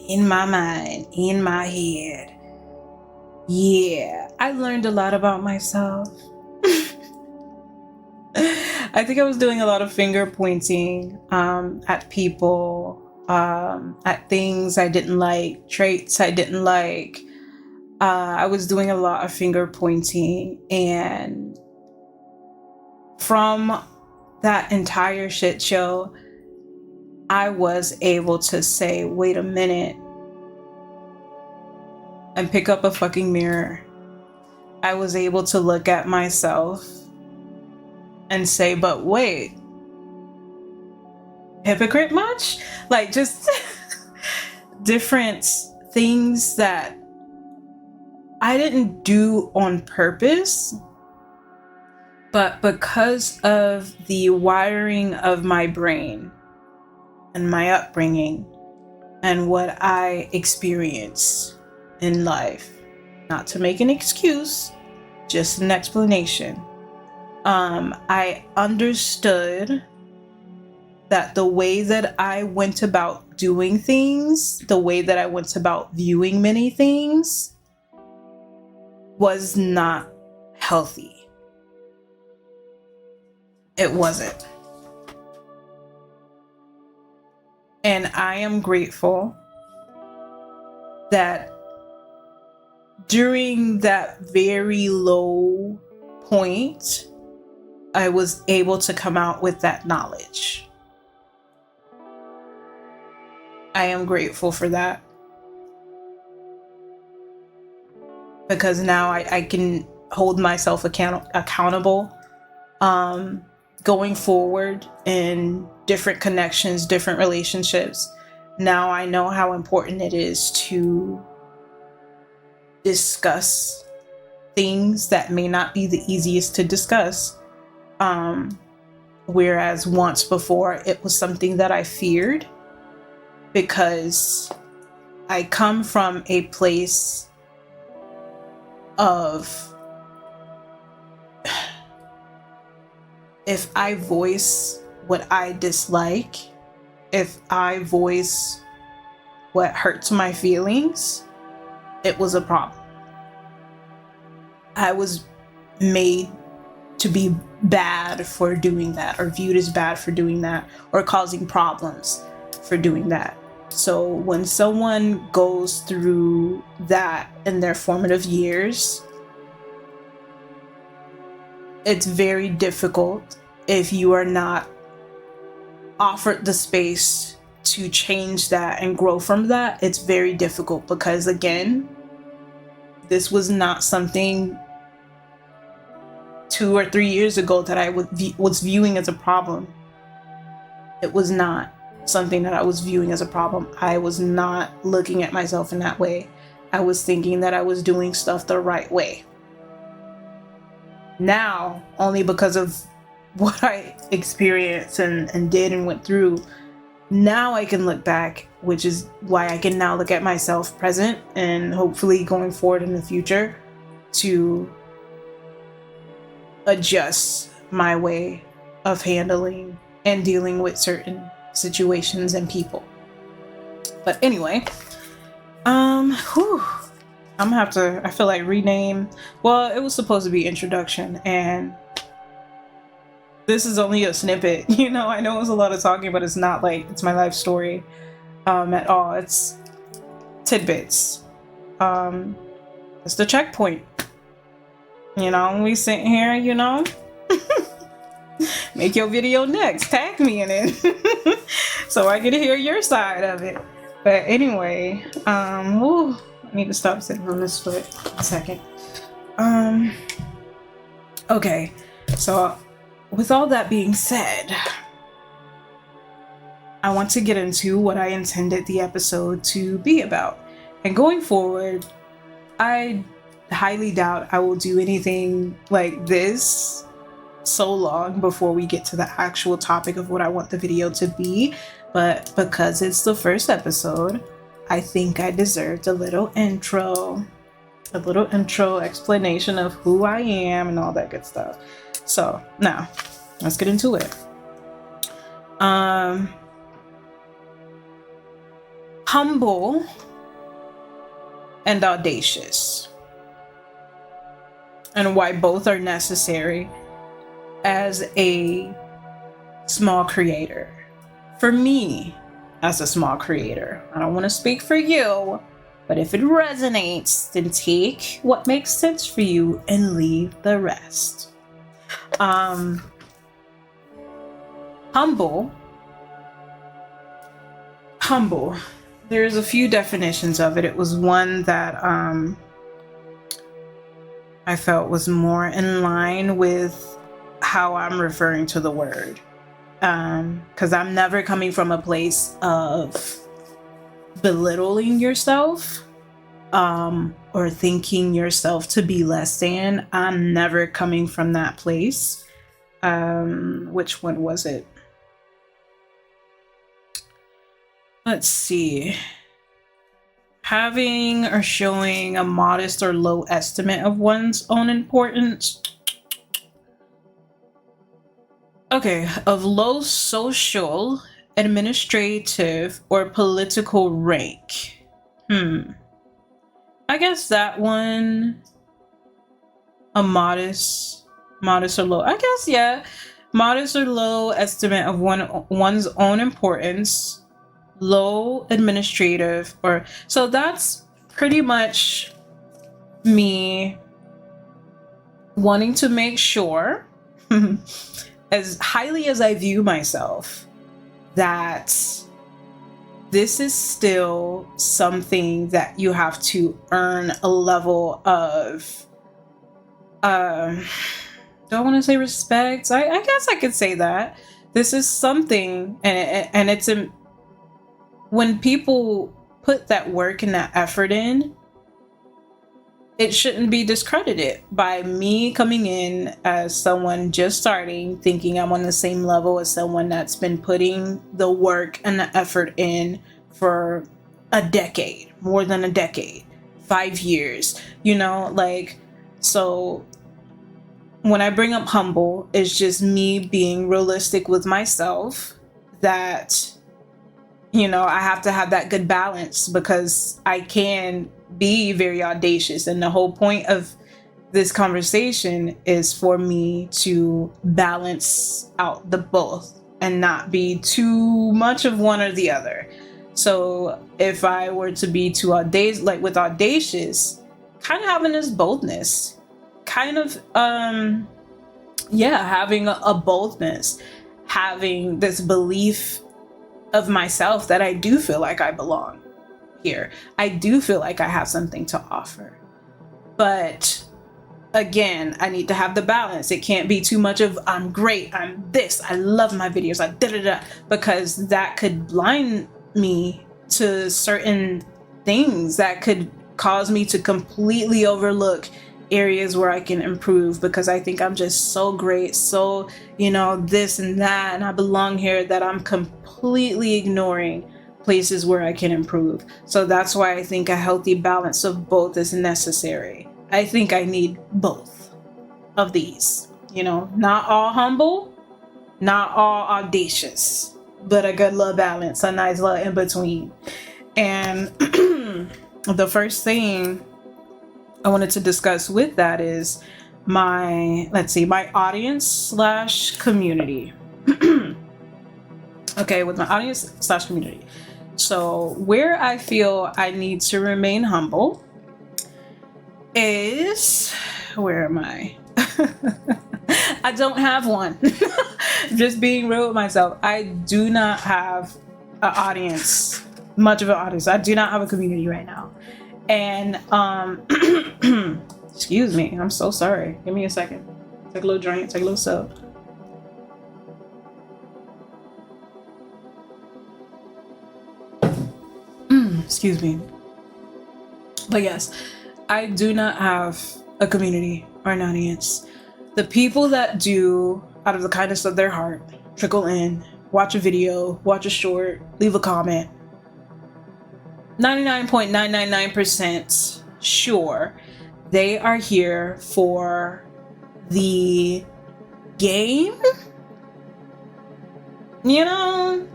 [SPEAKER 1] in my mind, in my head. Yeah, I learned a lot about myself. I think I was doing a lot of finger pointing at people, at things I didn't like, traits I didn't like. I was doing a lot of finger pointing, and from that entire shit show, I was able to say, wait a minute, and pick up a fucking mirror. I was able to look at myself and say, but wait, hypocrite much? Like, just different things that I didn't do on purpose, but because of the wiring of my brain and my upbringing and what I experienced in life. Not to make an excuse, just an explanation. I understood that the way that I went about doing things, the way that I went about viewing many things, was not healthy. It wasn't. And I am grateful that during that very low point, I was able to come out with that knowledge. I am grateful for that. Because now I can hold myself accountable going forward in different connections, different relationships. Now I know how important it is to discuss things that may not be the easiest to discuss. Whereas once before, it was something that I feared because I come from a place of, if I voice what I dislike, if I voice what hurts my feelings, it was a problem. I was made to be bad for doing that, or viewed as bad for doing that, or causing problems for doing that. So when someone goes through that in their formative years, it's very difficult if you are not offered the space to change that and grow from that. It's very difficult because, again, This was not something 2 or 3 years ago that I was viewing as a problem. It was not something that I was viewing as a problem. I was not looking at myself in that way. I was thinking that I was doing stuff the right way. Now, only because of what I experienced and did and went through, now I can look back, which is why I can now look at myself present and hopefully going forward in the future to adjust my way of handling and dealing with certain situations and people. But anyway, I'm gonna have to, I feel like, rename. Well, it was supposed to be introduction, and this is only a snippet. You know, I know it was a lot of talking, but it's not like it's my life story at all. It's tidbits. It's the checkpoint. You know, we sit here, you know, make your video next, tag me in it, so I can hear your side of it. But anyway, I need to stop sitting on this foot a second. Okay, so with all that being said, I want to get into what I intended the episode to be about. And going forward, I highly doubt I will do anything like this so long before we get to the actual topic of what I want the video to be. But because it's the first episode, I think I deserved a little intro explanation of who I am and all that good stuff. So now let's get into it. Humble and audacious, and why both are necessary as a small creator. For me, as a small creator, I don't want to speak for you, but if it resonates, then take what makes sense for you and leave the rest. Humble. There's a few definitions of it. It was one that I felt was more in line with how I'm referring to the word. Because I'm never coming from a place of belittling yourself or thinking yourself to be less than. I'm never coming from that place. Which one was it? Let's see. Having or showing a modest or low estimate of one's own importance. Okay, of low social, administrative, or political rank. I guess that one, a modest or low. I guess, yeah. Modest or low estimate of one's own importance. Low administrative, or so that's pretty much me wanting to make sure, as highly as I view myself, that this is still something that you have to earn a level of don't want to say respect. I guess I could say that this is something, and it's when people put that work and that effort in, it shouldn't be discredited by me coming in as someone just starting, thinking I'm on the same level as someone that's been putting the work and the effort in for a decade, more than a decade, 5 years, you know, like, so when I bring up humble, it's just me being realistic with myself that, you know, I have to have that good balance, because I can be very audacious. And the whole point of this conversation is for me to balance out the both and not be too much of one or the other. So if I were to be too audacious, like with audacious, kind of having this boldness, kind of, having a boldness, having this belief of myself that I do feel like I belong here. I do feel like I have something to offer. But again, I need to have the balance. It can't be too much of I'm great, I'm this, I love my videos, I da da da, because that could blind me to certain things that could cause me to completely overlook areas where I can improve, because I think I'm just so great, so, you know, this and that, and I belong here, that I'm completely ignoring places where I can improve. So that's why I think a healthy balance of both is necessary. I think I need both of these, you know, not all humble, not all audacious, but a good little balance, a nice little in between. And the first thing I wanted to discuss with that is my audience slash community. Okay, with my audience slash community. So where I feel I need to remain humble is, where am I? I don't have one. Just being real with myself. I do not have an audience, much of an audience. I do not have a community right now. And excuse me, I'm so sorry. Give me a second. Take a little drink, take a little sip. Excuse me. But yes, I do not have a community or an audience. The people that do, out of the kindness of their heart, trickle in, watch a video, watch a short, leave a comment, 99.999% sure they are here for the game. You know,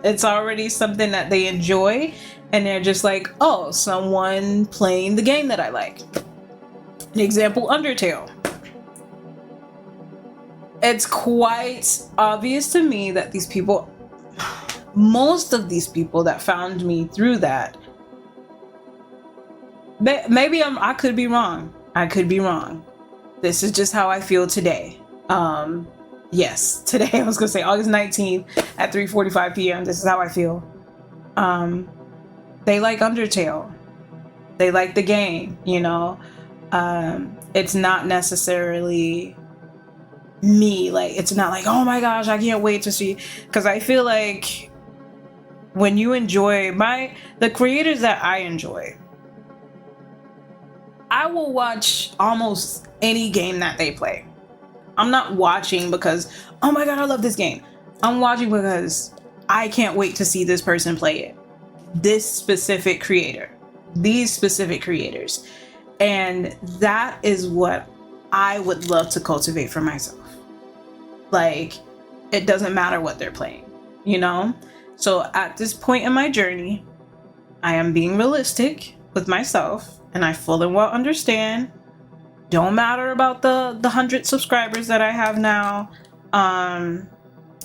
[SPEAKER 1] it's already something that they enjoy, and they're just like, oh, someone playing the game that I like. An example, Undertale. It's quite obvious to me that these people, most of these people that found me through that, maybe I could be wrong. I could be wrong. This is just how I feel today. Yes, today, I was gonna say August 19th at 3:45 p.m. This is how I feel. They like Undertale. They like the game, you know. It's not necessarily me. Like, it's not like, oh my gosh, I can't wait to see. Because I feel like when you enjoy the creators that I enjoy, I will watch almost any game that they play. I'm not watching because, oh my god, I love this game. I'm watching because I can't wait to see this person play it. This specific creator. These specific creators. And that is what I would love to cultivate for myself. Like, it doesn't matter what they're playing, you know? So at this point in my journey, I am being realistic with myself, and I fully well understand. Don't matter about the 100 subscribers that I have now.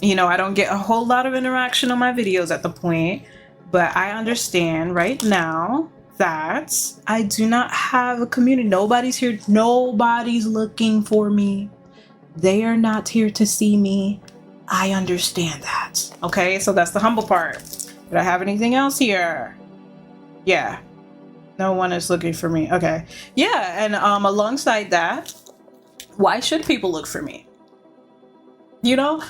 [SPEAKER 1] You know, I don't get a whole lot of interaction on my videos at the point, but I understand right now that I do not have a community. Nobody's here. Nobody's looking for me. They are not here to see me. I understand that. Okay, so that's the humble part. Did I have anything else here? Yeah. No one is looking for me. Okay. Yeah, and alongside that, why should people look for me? You know,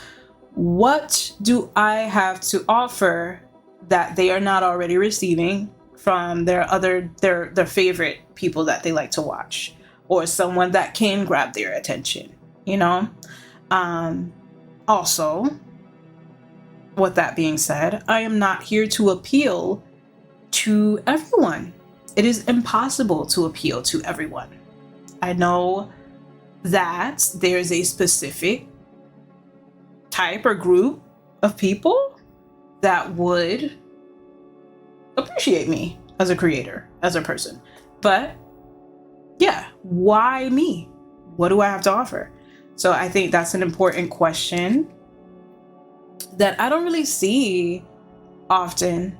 [SPEAKER 1] what do I have to offer that they are not already receiving from their favorite people that they like to watch, or someone that can grab their attention, you know? Also, with that being said, I am not here to appeal to everyone. It is impossible to appeal to everyone. I know that there's a specific type or group of people that would appreciate me as a creator, as a person. But yeah, why me? What do I have to offer? So I think that's an important question that I don't really see often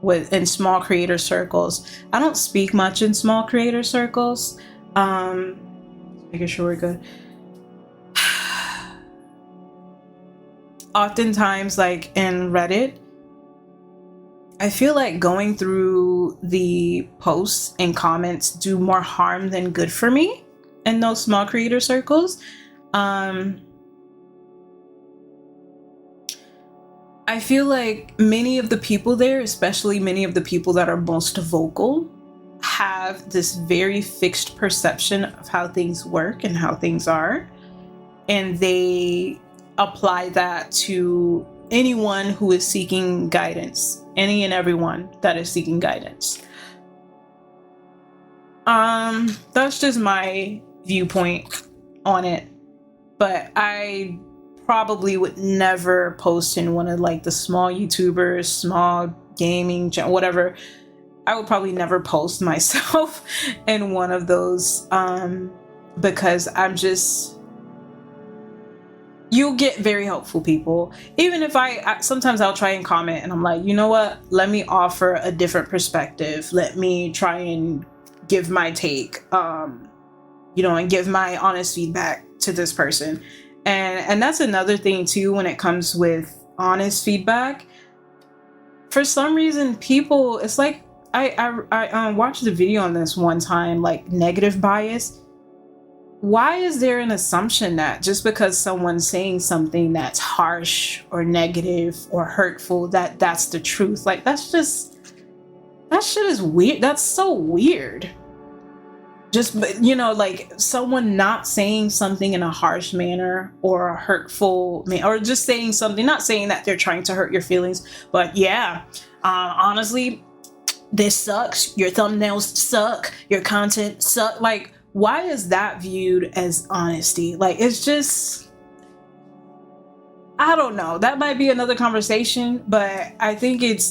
[SPEAKER 1] in small creator circles. I don't speak much in small creator circles. Making sure we're good. Oftentimes, like in Reddit, I feel like going through the posts and comments do more harm than good for me in those small creator circles. I feel like many of the people there, especially many of the people that are most vocal, have this very fixed perception of how things work and how things are. And they apply that to anyone who is seeking guidance, any and everyone that is seeking guidance. That's just my viewpoint on it. But I probably would never post in one of like the small YouTubers, small gaming, whatever. I would probably never post myself in one of those because I'm just, you'll get very helpful people. Even if I sometimes I'll try and comment and I'm like, you know what, let me offer a different perspective. Let me try and give my take, and give my honest feedback to this person. And that's another thing too, when it comes with honest feedback. For some reason, people, it's like, I watched a video on this one time, like negative bias. Why is there an assumption that just because someone's saying something that's harsh or negative or hurtful, that's the truth? Like, that shit is weird. That's so weird. Just, like someone not saying something in a harsh manner or a hurtful or just saying something, not saying that they're trying to hurt your feelings, but honestly, this sucks. Your thumbnails suck. Your content suck. Like, why is that viewed as honesty? Like, it's just, I don't know. That might be another conversation, but I think it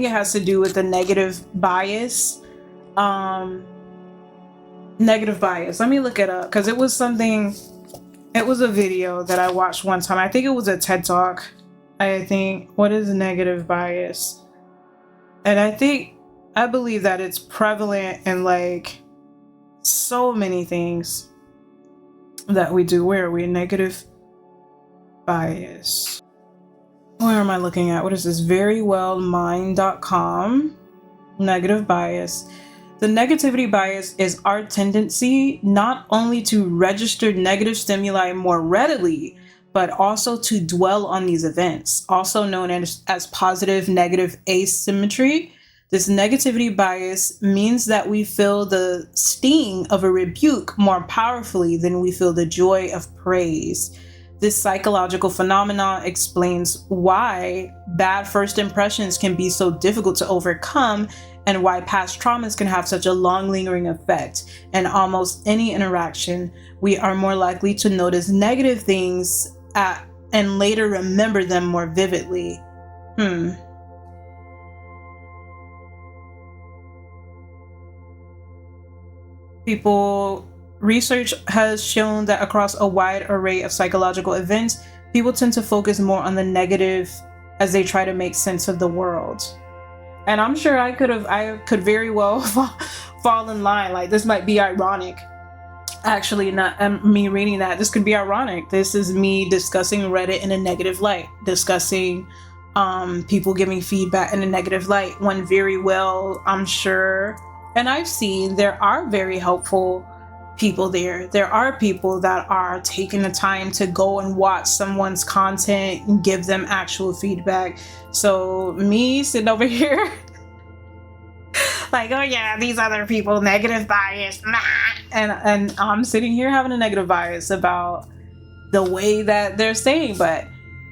[SPEAKER 1] has to do with the negative bias. Negative bias. Let me look it up because it was a video that I watched one time. I think it was a TED Talk. I think, what is negative bias? And I believe that it's prevalent in like so many things that we do. Where are we? Negative bias. Where am I looking at? What is this? verywellmind.com. Negative bias. The negativity bias is our tendency not only to register negative stimuli more readily, but also to dwell on these events, also known as positive negative asymmetry. This negativity bias means that we feel the sting of a rebuke more powerfully than we feel the joy of praise. This psychological phenomenon explains why bad first impressions can be so difficult to overcome and why past traumas can have such a long lingering effect. In almost any interaction, we are more likely to notice negative things and later remember them more vividly. Research has shown that across a wide array of psychological events, people tend to focus more on the negative as they try to make sense of the world. And I'm sure I could very well fall in line. Like, this might be ironic. Actually, not me reading that. This could be ironic. This is me discussing Reddit in a negative light, discussing people giving feedback in a negative light, when very well, I'm sure, and I've seen there are very helpful people there. There are people that are taking the time to go and watch someone's content and give them actual feedback. So me sitting over here like, oh yeah, these other people, negative bias, nah. And I'm sitting here having a negative bias about the way that they're saying, but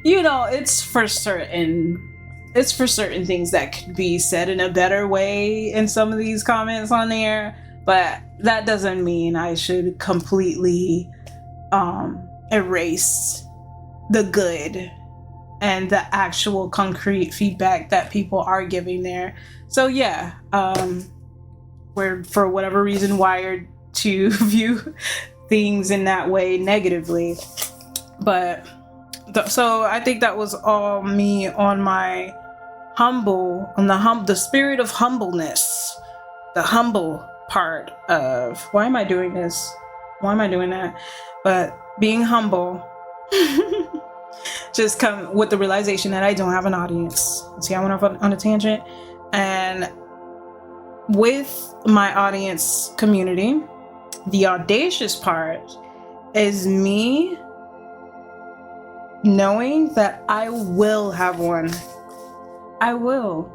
[SPEAKER 1] it's for certain things that could be said in a better way in some of these comments on there. But that doesn't mean I should completely erase the good and the actual concrete feedback that people are giving there. So yeah, we're, for whatever reason, wired to view things in that way negatively. But so I think that was all me on my the spirit of humbleness, the humble part of why am I doing this? Why am I doing that? But being humble, just come with the realization that I don't have an audience. See, I went off on a tangent, And with my audience community, the audacious part is me knowing that I will have one. I will.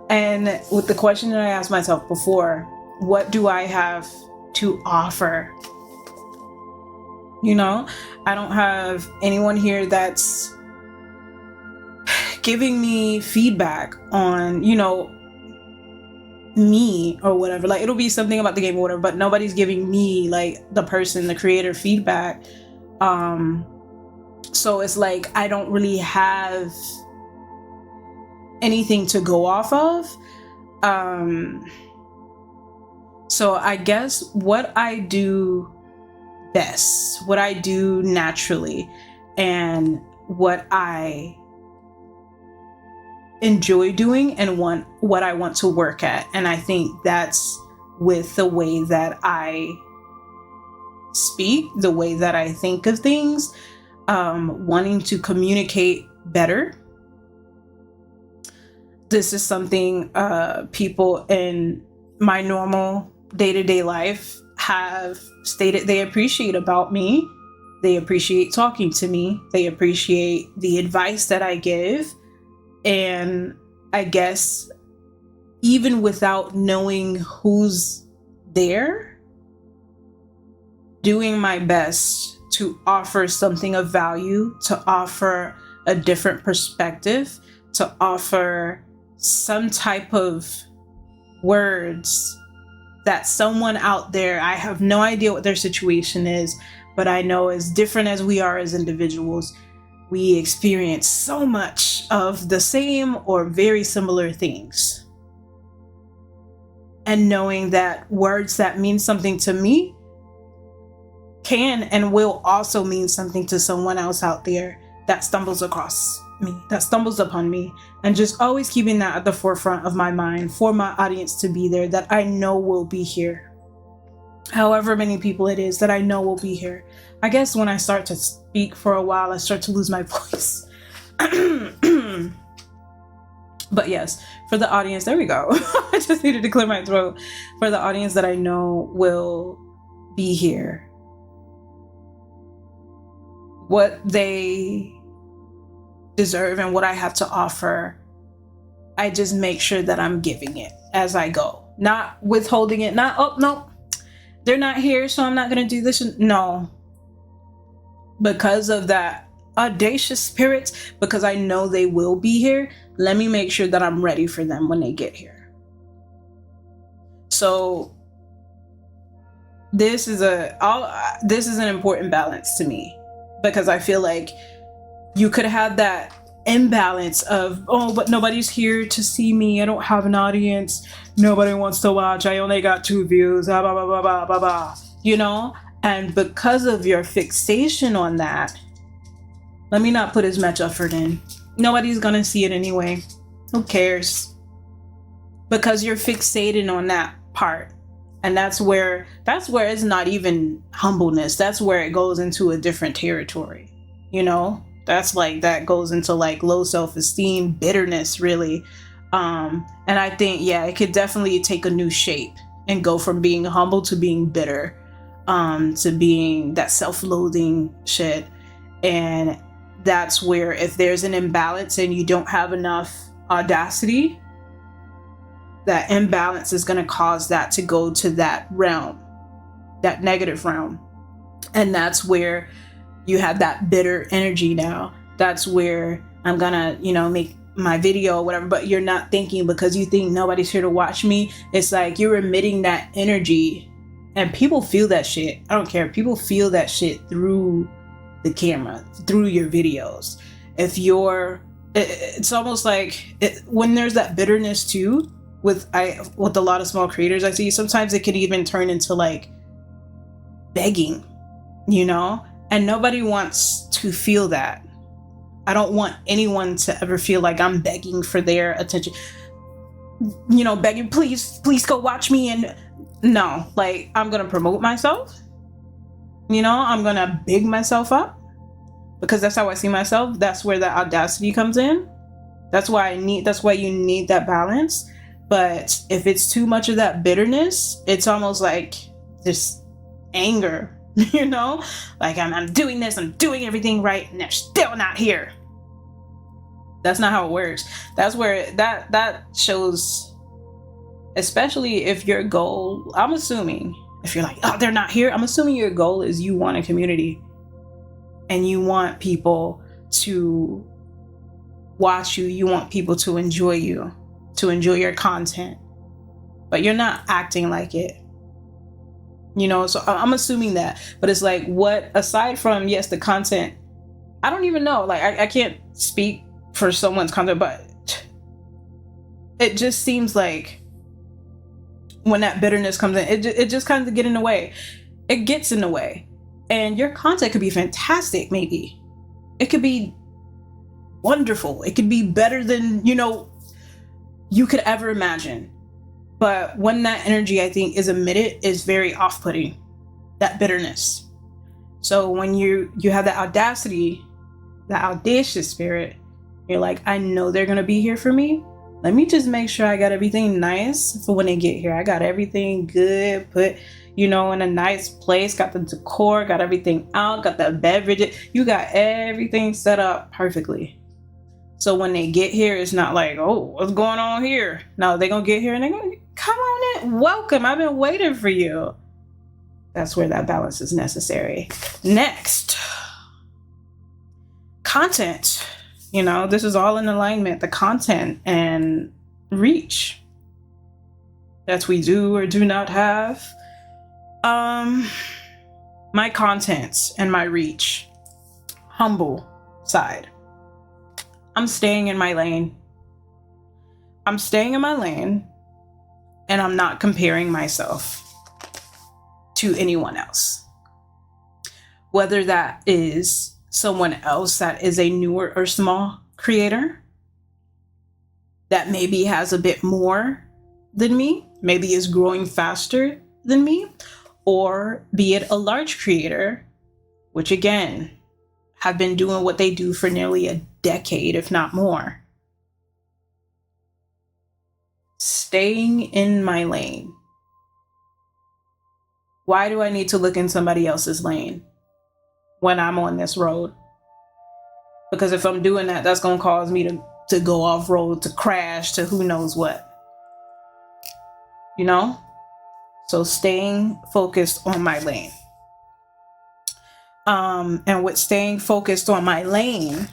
[SPEAKER 1] And with the question that I asked myself before, what do I have to offer? You know, I don't have anyone here that's giving me feedback on, you know, me or whatever. Like, it'll be something about the game or whatever, but nobody's giving me, like, the person, the creator, feedback. So it's like I don't really have anything to go off of. So I guess what I do best, what I do naturally, and what I enjoy doing and what I want to work at. And I think that's with the way that I speak, the way that I think of things, wanting to communicate better. This is something people in my normal day-to-day life have stated they appreciate about me. They appreciate talking to me. They appreciate the advice that I give. And I guess even without knowing who's there, doing my best to offer something of value, to offer a different perspective, to offer some type of words that someone out there, I have no idea what their situation is, but I know as different as we are as individuals, we experience so much of the same or very similar things. And knowing that words that mean something to me can and will also mean something to someone else out there that stumbles across me, that stumbles upon me, and just always keeping that at the forefront of my mind for my audience to be there, that I know will be here. However many people it is that I know will be here. I guess when I start to speak for a while, I start to lose my voice. But yes, for the audience, there we go. I just needed to clear my throat. For the audience that I know will be here, what they deserve and what I have to offer, I just make sure that I'm giving it as I go, not withholding it, not, oh no, they're not here, so I'm not gonna do this. No, because of that audacious spirit, because I know they will be here, let me make sure that I'm ready for them when they get here. So this is an important balance to me, because I feel like you could have that imbalance of, oh, but nobody's here to see me, I don't have an audience, nobody wants to watch, I only got 2 views, blah, blah, blah, blah, blah, blah, you know? And because of your fixation on that, let me not put as much effort in. Nobody's gonna see it anyway. Who cares? Because you're fixated on that part. And that's where it's not even humbleness. That's where it goes into a different territory. You know? That's like, that goes into like low self-esteem, bitterness, really. And I think, yeah, it could definitely take a new shape and go from being humble to being bitter, to being that self-loathing shit. And that's where, if there's an imbalance and you don't have enough audacity, that imbalance is going to cause that to go to that realm, that negative realm. And that's where you have that bitter energy now. That's where I'm gonna, make my video or whatever, but you're not thinking, because you think nobody's here to watch me. It's like you're emitting that energy, and people feel that shit. I don't care. People feel that shit through the camera, through your videos. It's almost like when there's that bitterness too, with a lot of small creators I see, sometimes it can even turn into like begging, and nobody wants to feel that. I don't want anyone to ever feel like I'm begging for their attention, begging, please go watch me. And no, like, I'm gonna promote myself, I'm gonna big myself up, because that's how I see myself. That's where the audacity comes in. That's why you need that balance. But if it's too much of that bitterness, it's almost like this anger, you know, like I'm doing this, I'm doing everything right, and they're still not here. That's not how it works. That's where that shows, especially if your goal, I'm assuming, if you're like, oh, they're not here, I'm assuming your goal is you want a community and you want people to watch you want people to enjoy you, to enjoy your content, but you're not acting like it, you know. So I'm assuming that. But it's like, what, aside from, yes, the content, I don't even know, like I can't speak for someone's content, but it just seems like when that bitterness comes in, it just kind of get in the way. It gets in the way. And your content could be fantastic, maybe. It could be wonderful. It could be better than, you know, you could ever imagine. But when that energy, I think, is emitted, is very off-putting, that bitterness. So when you have that audacity, that audacious spirit, you're like, I know they're going to be here for me. Let me just make sure I got everything nice for when they get here. I got everything good, put, you know, in a nice place, got the decor, got everything out, got the beverage. You got everything set up perfectly. So when they get here, it's not like, oh, what's going on here? No, they're going to get here and they're going to, come on in, welcome. I've been waiting for you. That's where that balance is necessary. Next, content. You know, this is all in alignment, the content and reach that we do or do not have. My content and my reach, humble side. I'm staying in my lane. I'm staying in my lane, and I'm not comparing myself to anyone else. Whether that is someone else that is a newer or small creator that maybe has a bit more than me, maybe is growing faster than me, or be it a large creator, which again, have been doing what they do for nearly a decade, if not more. Staying in my lane. Why do I need to look in somebody else's lane when I'm on this road? Because if I'm doing that, that's going to cause me to go off road, to crash, to who knows what. You know? So staying focused on my lane. And with staying focused on my lane,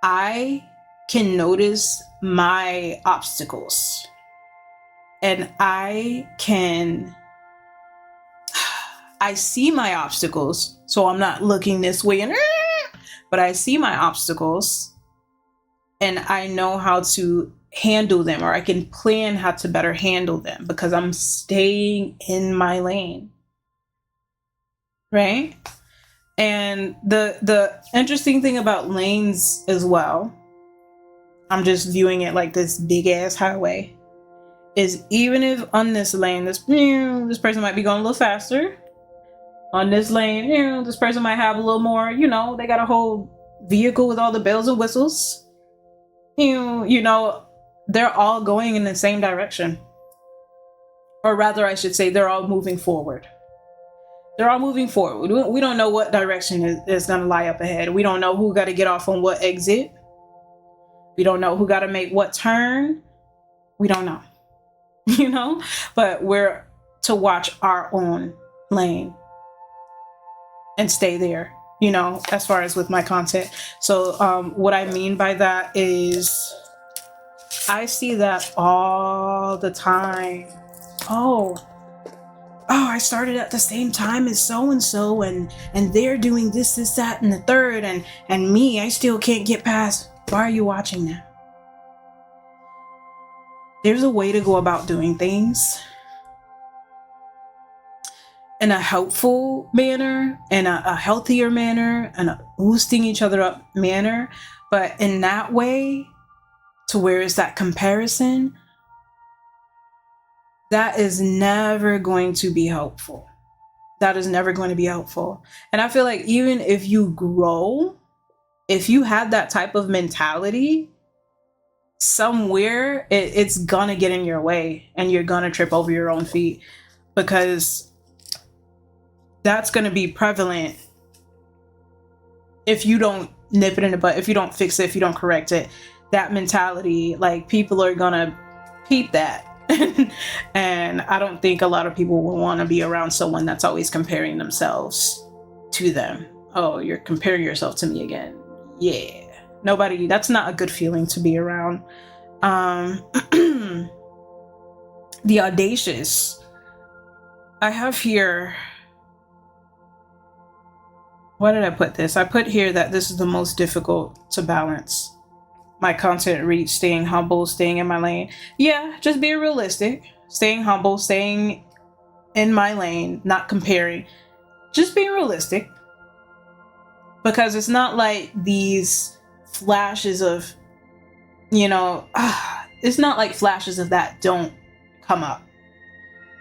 [SPEAKER 1] I can notice my obstacles. And I see my obstacles, so I'm not looking this way, but I see my obstacles and I know how to handle them, or I can plan how to better handle them because I'm staying in my lane, right? And the interesting thing about lanes as well, I'm just viewing it like this big ass highway, is even if on this lane, this person might be going a little faster. On this lane, this person might have a little more, they got a whole vehicle with all the bells and whistles. They're all going in the same direction. Or rather, I should say, they're all moving forward. They're all moving forward. We don't know what direction is going to lie up ahead. We don't know who got to get off on what exit. We don't know who got to make what turn. We don't know, but we're to watch our own lane and stay there, as far as with my content. So what I mean by that is I see that all the time. Oh, I started at the same time as so-and-so and they're doing this, that, and the third, and me, I still can't get past. Why are you watching that? There's a way to go about doing things in a helpful manner, in a healthier manner, and a boosting each other up manner. But in that way, to where it's that comparison, that is never going to be helpful. That is never going to be helpful. And I feel like even if you grow, if you have that type of mentality, somewhere it's gonna get in your way and you're gonna trip over your own feet, because that's gonna be prevalent if you don't nip it in the butt, if you don't fix it, if you don't correct it. That mentality, like, people are gonna peep that. And I don't think a lot of people will want to be around someone that's always comparing themselves to them. Oh, you're comparing yourself to me again. Yeah. Nobody, that's not a good feeling to be around. The Audacious. I have here, why did I put this? I put here that this is the most difficult to balance. My content reach, staying humble, staying in my lane. Yeah, just being realistic, staying humble, staying in my lane, not comparing, just being realistic. Because it's not like these flashes of, it's not like flashes of that don't come up.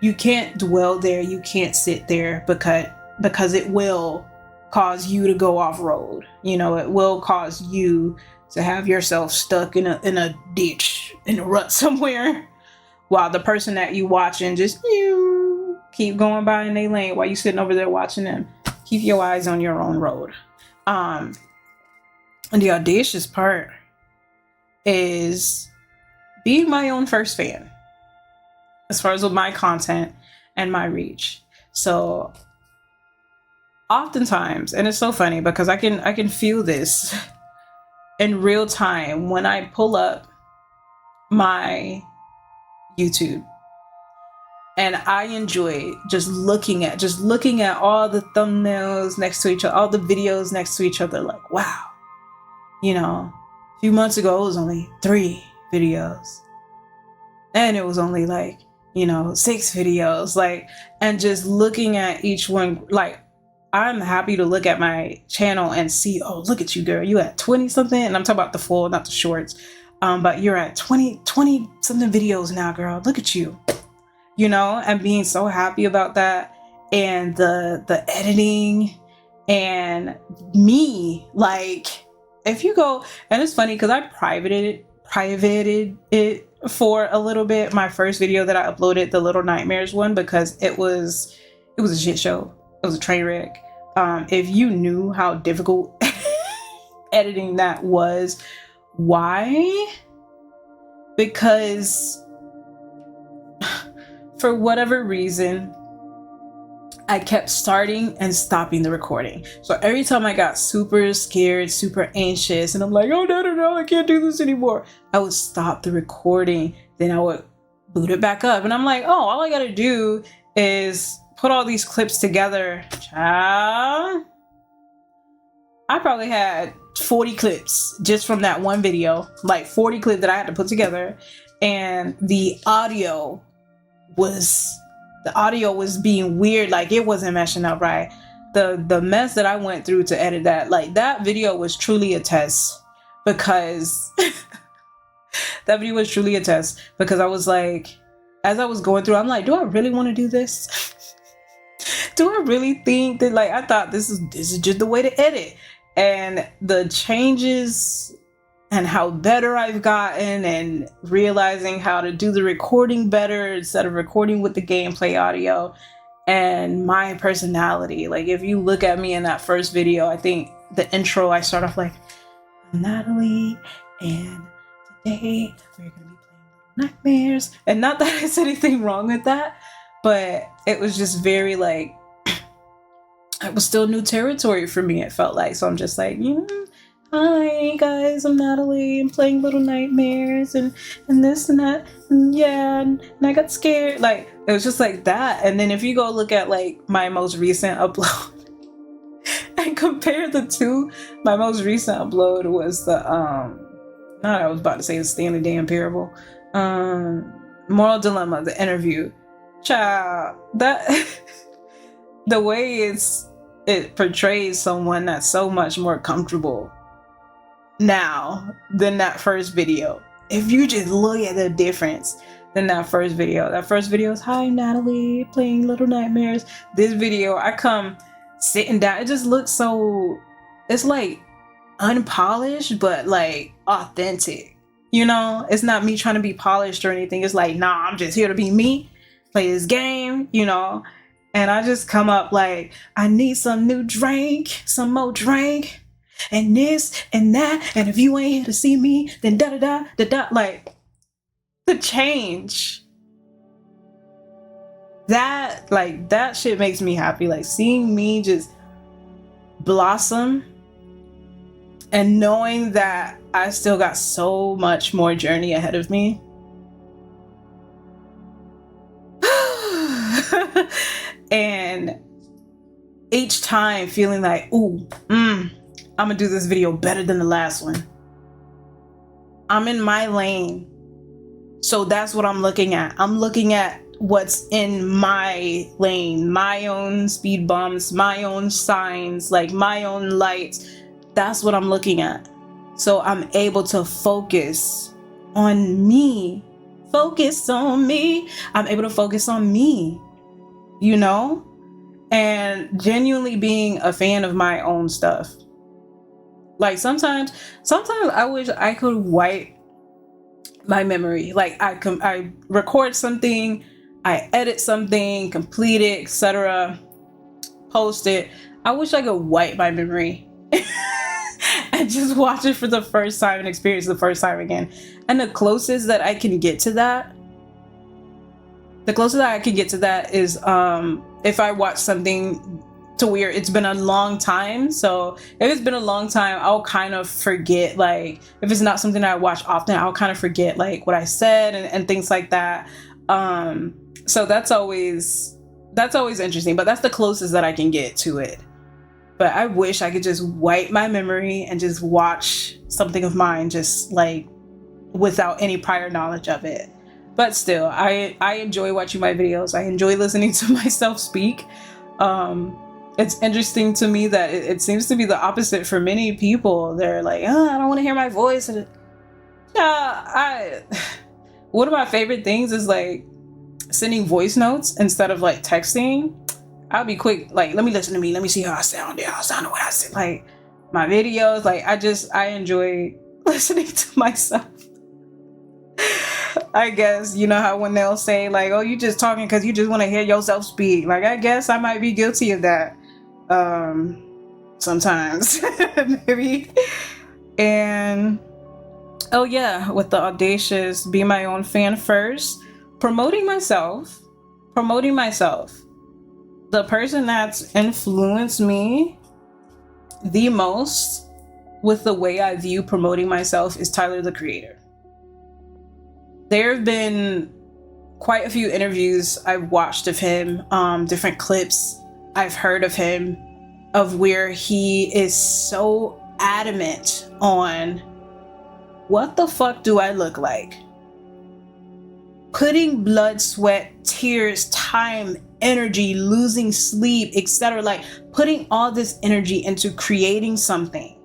[SPEAKER 1] You can't dwell there, you can't sit there, because it will cause you to go off road. It will cause you to have yourself stuck in a ditch, in a rut somewhere, while the person that you watching just keep going by in their lane while you sitting over there watching them. Keep your eyes on your own road. And the audacious part is being my own first fan, as far as with my content and my reach. So oftentimes, and it's so funny because I can feel this in real time when I pull up my YouTube, and I enjoy just looking at all the thumbnails next to each other, all the videos next to each other. Like, wow, a few months ago it was only 3 videos, and it was only 6 videos, and just looking at each one, I'm happy to look at my channel and see, oh, look at you, girl. You at 20 something. And I'm talking about the full, not the shorts. But you're at 20 something videos now, girl. Look at you, and being so happy about that. And the editing and me, if you go, and it's funny because I privated it for a little bit. My first video that I uploaded, the Little Nightmares one, because it was a shit show. It was a train wreck. If you knew how difficult editing that was, why? Because for whatever reason, I kept starting and stopping the recording. So every time I got super scared, super anxious, and I'm like, oh, no, I can't do this anymore, I would stop the recording. Then I would boot it back up. And I'm like, oh, all I got to do is put all these clips together. Child, I probably had 40 clips just from that one video, 40 clips that I had to put together. And the audio was being weird. It wasn't meshing up right. The mess that I went through to edit that, that video was truly a test, because that video was truly a test, because I was as I was going through, I'm like, do I really want to do this? Do I really think that, I thought this is just the way to edit? And the changes and how better I've gotten, and realizing how to do the recording better instead of recording with the gameplay audio, and my personality. If you look at me in that first video, I think the intro, I start off I'm Natalie, and today we're going to be playing Little Nightmares. And not that there's anything wrong with that, but it was just very it was still new territory for me, it felt like. So I'm just hi guys, I'm Natalie, I'm playing Little Nightmares, and this and that, and yeah, and I got scared. It was just that. And then if you go look at my most recent upload and compare the two, my most recent upload was the I was about to say the Stanley Damn Parable, Moral Dilemma, the interview. Child, that the way it portrays someone that's so much more comfortable now than that first video. If you just look at the difference than that first video is, hi Natalie, playing Little Nightmares. This video, I come sitting down, it just looks so, it's unpolished but authentic. You know, it's not me trying to be polished or anything. It's like, nah, I'm just here to be me, play this game, you know. And I just come up like, I need some new drink, some more drink, and this and that. And if you ain't here to see me, then da da da da da. Like, the change. That shit makes me happy. Like, seeing me just blossom and knowing that I still got so much more journey ahead of me. And each time feeling like, ooh, I'm gonna do this video better than the last one. I'm in my lane. So that's what I'm looking at. I'm looking at what's in my lane, my own speed bumps, my own signs, like my own lights. That's what I'm looking at. So I'm able to focus on me. Focus on me. I'm able to focus on me, you know? And genuinely being a fan of my own stuff. Like sometimes I wish I could wipe my memory. Like I record something, I edit something, complete it, etc., post it. I wish I could wipe my memory and just watch it for the first time and experience the first time again. And the closest that I can get to that is if I watch something to where it's been a long time. So if it's been a long time, I'll kind of forget, like if it's not something I watch often, I'll kind of forget like what I said and things like that. So that's always interesting, but that's the closest that I can get to it. But I wish I could just wipe my memory and just watch something of mine just like without any prior knowledge of it. But still, I enjoy watching my videos. I enjoy listening to myself speak. It's interesting to me that it seems to be the opposite for many people. They're like, oh, I don't want to hear my voice. And one of my favorite things is like sending voice notes instead of like texting. I'll be quick, like, let me listen to me. Let me see how I sound. Yeah, I sound the way I said. Like my videos, like I enjoy listening to myself. I guess, you know how when they'll say like, oh, you just talking because you just want to hear yourself speak. Like, I guess I might be guilty of that. Sometimes maybe. And oh yeah, with the Audacious, be my own fan first, promoting myself. The person that's influenced me the most with the way I view promoting myself is Tyler, the Creator. There have been quite a few interviews I've watched of him, different clips I've heard of him, of where he is so adamant on what the fuck do I look like? Putting blood, sweat, tears, time, energy, losing sleep, etc. Like putting all this energy into creating something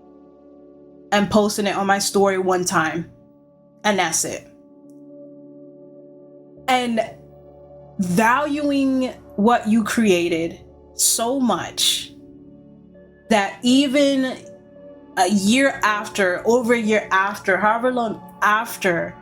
[SPEAKER 1] and posting it on my story one time. And that's it. And valuing what you created so much that even a year after, over a year after, however long after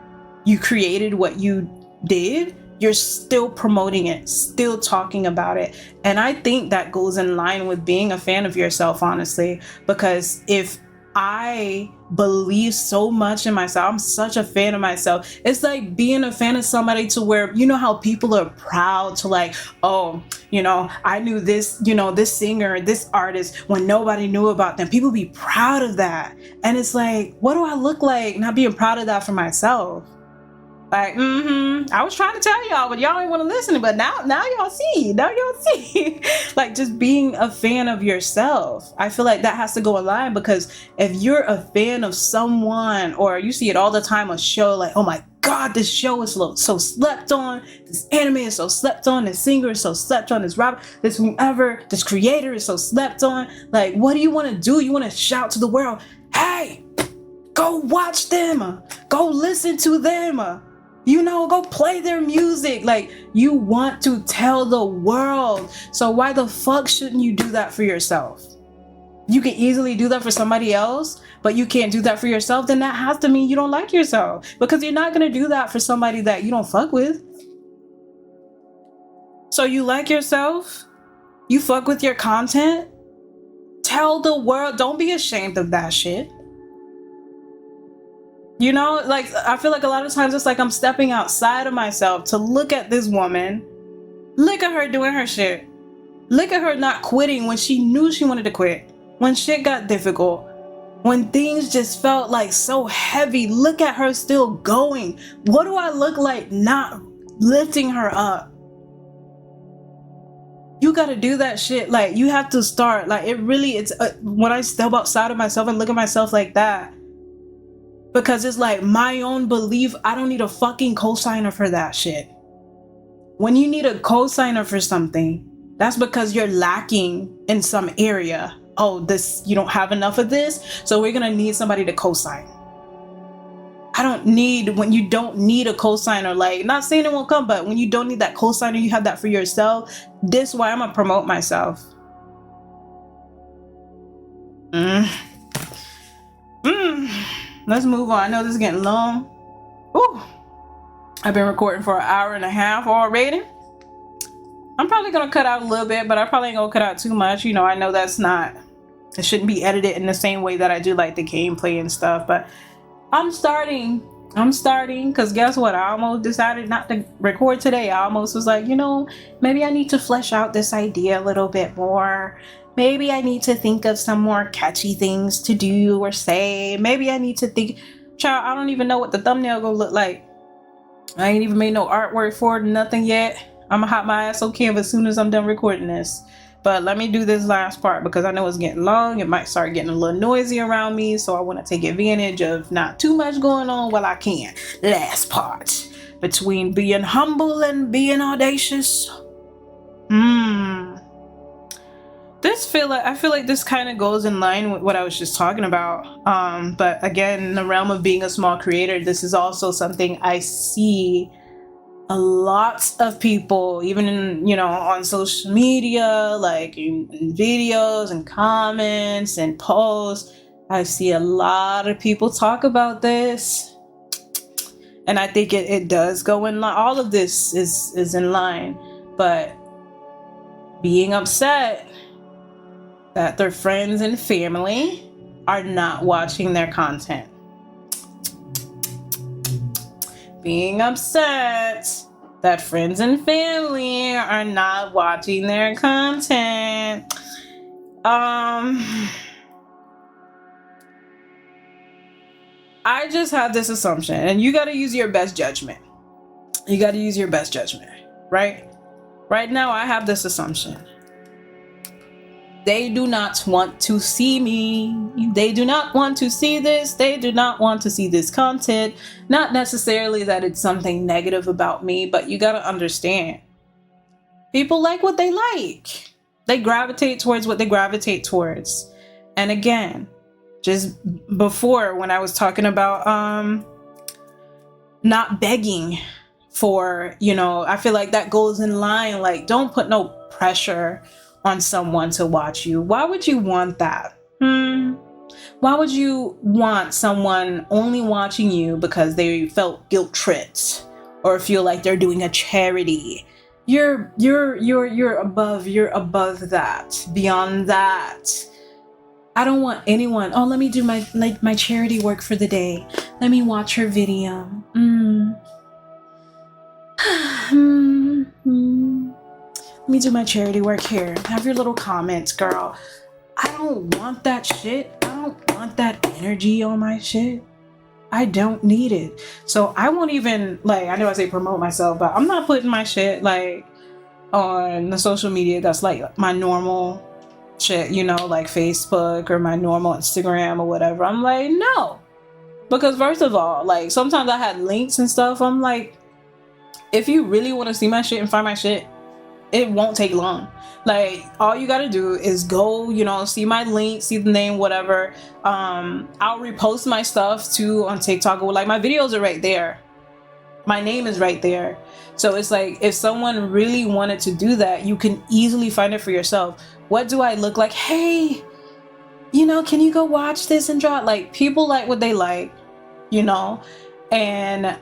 [SPEAKER 1] you created what you did, you're still promoting it, still talking about it. And I think that goes in line with being a fan of yourself, honestly, because if I believe so much in myself, I'm such a fan of myself. It's like being a fan of somebody to where, you know how people are proud to like, oh, you know, I knew this, you know, this singer, this artist when nobody knew about them. People be proud of that. And it's like, what do I look like not being proud of that for myself? Like, I was trying to tell y'all, but y'all didn't want to listen. But now y'all see. Like, just being a fan of yourself. I feel like that has to go in line, because if you're a fan of someone, or you see it all the time, a show like, oh my God, this show is so slept on. This anime is so slept on. This singer is so slept on. This rapper, this whoever, this creator is so slept on. Like, what do you want to do? You want to shout to the world, hey, go watch them. Go listen to them. You know, go play their music. Like, you want to tell the world. So why the fuck shouldn't you do that for yourself? you can easily do that for somebody else, but you can't do that for yourself, then that has to mean you don't like yourself, because you're not going to do that for somebody that you don't fuck with. So you like yourself, you fuck with your content, tell the world. Don't be ashamed of that shit. You know, like, I feel like a lot of times it's like I'm stepping outside of myself to look at this woman, look at her doing her shit, look at her not quitting when she knew she wanted to quit, when shit got difficult, when things just felt like so heavy. Look at her still going. What do I look like not lifting her up? You got to do that shit. Like, you have to start. Like, it really, it's when I step outside of myself and look at myself like that, because it's like my own belief. I don't need a fucking cosigner for that shit. When you need a cosigner for something, that's because you're lacking in some area. Oh, this, you don't have enough of this, so we're gonna need somebody to cosign. I don't need, when you don't need a cosigner, like, not saying it won't come, but when you don't need that cosigner, you have that for yourself. This is why I'm gonna promote myself. Let's move on. I know this is getting long. Ooh, I've been recording for 1.5 hours already. I'm probably gonna cut out a little bit, but I probably ain't gonna cut out too much. You know, I know that's not, it shouldn't be edited in the same way that I do like the gameplay and stuff, but I'm starting, because guess what? I almost decided not to record today. I almost was like, you know, maybe I need to flesh out this idea a little bit more. Maybe I need to think of some more catchy things to do or say. Maybe I need to think, child, I don't even know what the thumbnail gonna look like. I ain't even made no artwork for it, nothing yet. I'm gonna hop my ass on Canva as soon as I'm done recording this. But let me do this last part because I know it's getting long. It might start getting a little noisy around me, so I want to take advantage of not too much going on while I can. Last part, between being humble and being audacious. I feel like this kind of goes in line with what I was just talking about. But again, in the realm of being a small creator, this is also something I see a lot of people, even in, you know, on social media, like in videos and comments and posts. I see a lot of people talk about this, and I think it does go in line. All of this is in line, but being upset that their friends and family are not watching their content. Being upset that friends and family are not watching their content. I just have this assumption, and you got to use your best judgment. You got to use your best judgment, right? Right now, I have this assumption. They do not want to see me. They do not want to see this. They do not want to see this content. Not necessarily that it's something negative about me, but you gotta understand. People like what they like. They gravitate towards what they gravitate towards. And again, just before when I was talking about not begging for, you know, I feel like that goes in line. Like, don't put no pressure on someone to watch you. Why would you want that? Why would you want someone only watching you because they felt guilt tripped or feel like they're doing a charity? You're above that, beyond that. I don't want anyone, oh, let me do my charity work for the day. Let me watch her video. Let me do my charity work here. Have your little comments, girl. I don't want that shit. I don't want that energy on my shit. I don't need it. So I won't even, like, I know I say promote myself, but I'm not putting my shit, like, on the social media that's, like, my normal shit, you know, like Facebook or my normal Instagram or whatever. I'm like, no. Because first of all, like, sometimes I had links and stuff. I'm like, if you really want to see my shit and find my shit, it won't take long. Like, all you gotta do is go, you know, see my link, see the name, whatever. I'll repost my stuff too on TikTok. Like, my videos are right there. My name is right there. So it's like, if someone really wanted to do that, you can easily find it for yourself. What do I look like? Hey, can you go watch this and draw? Like, people like what they like, and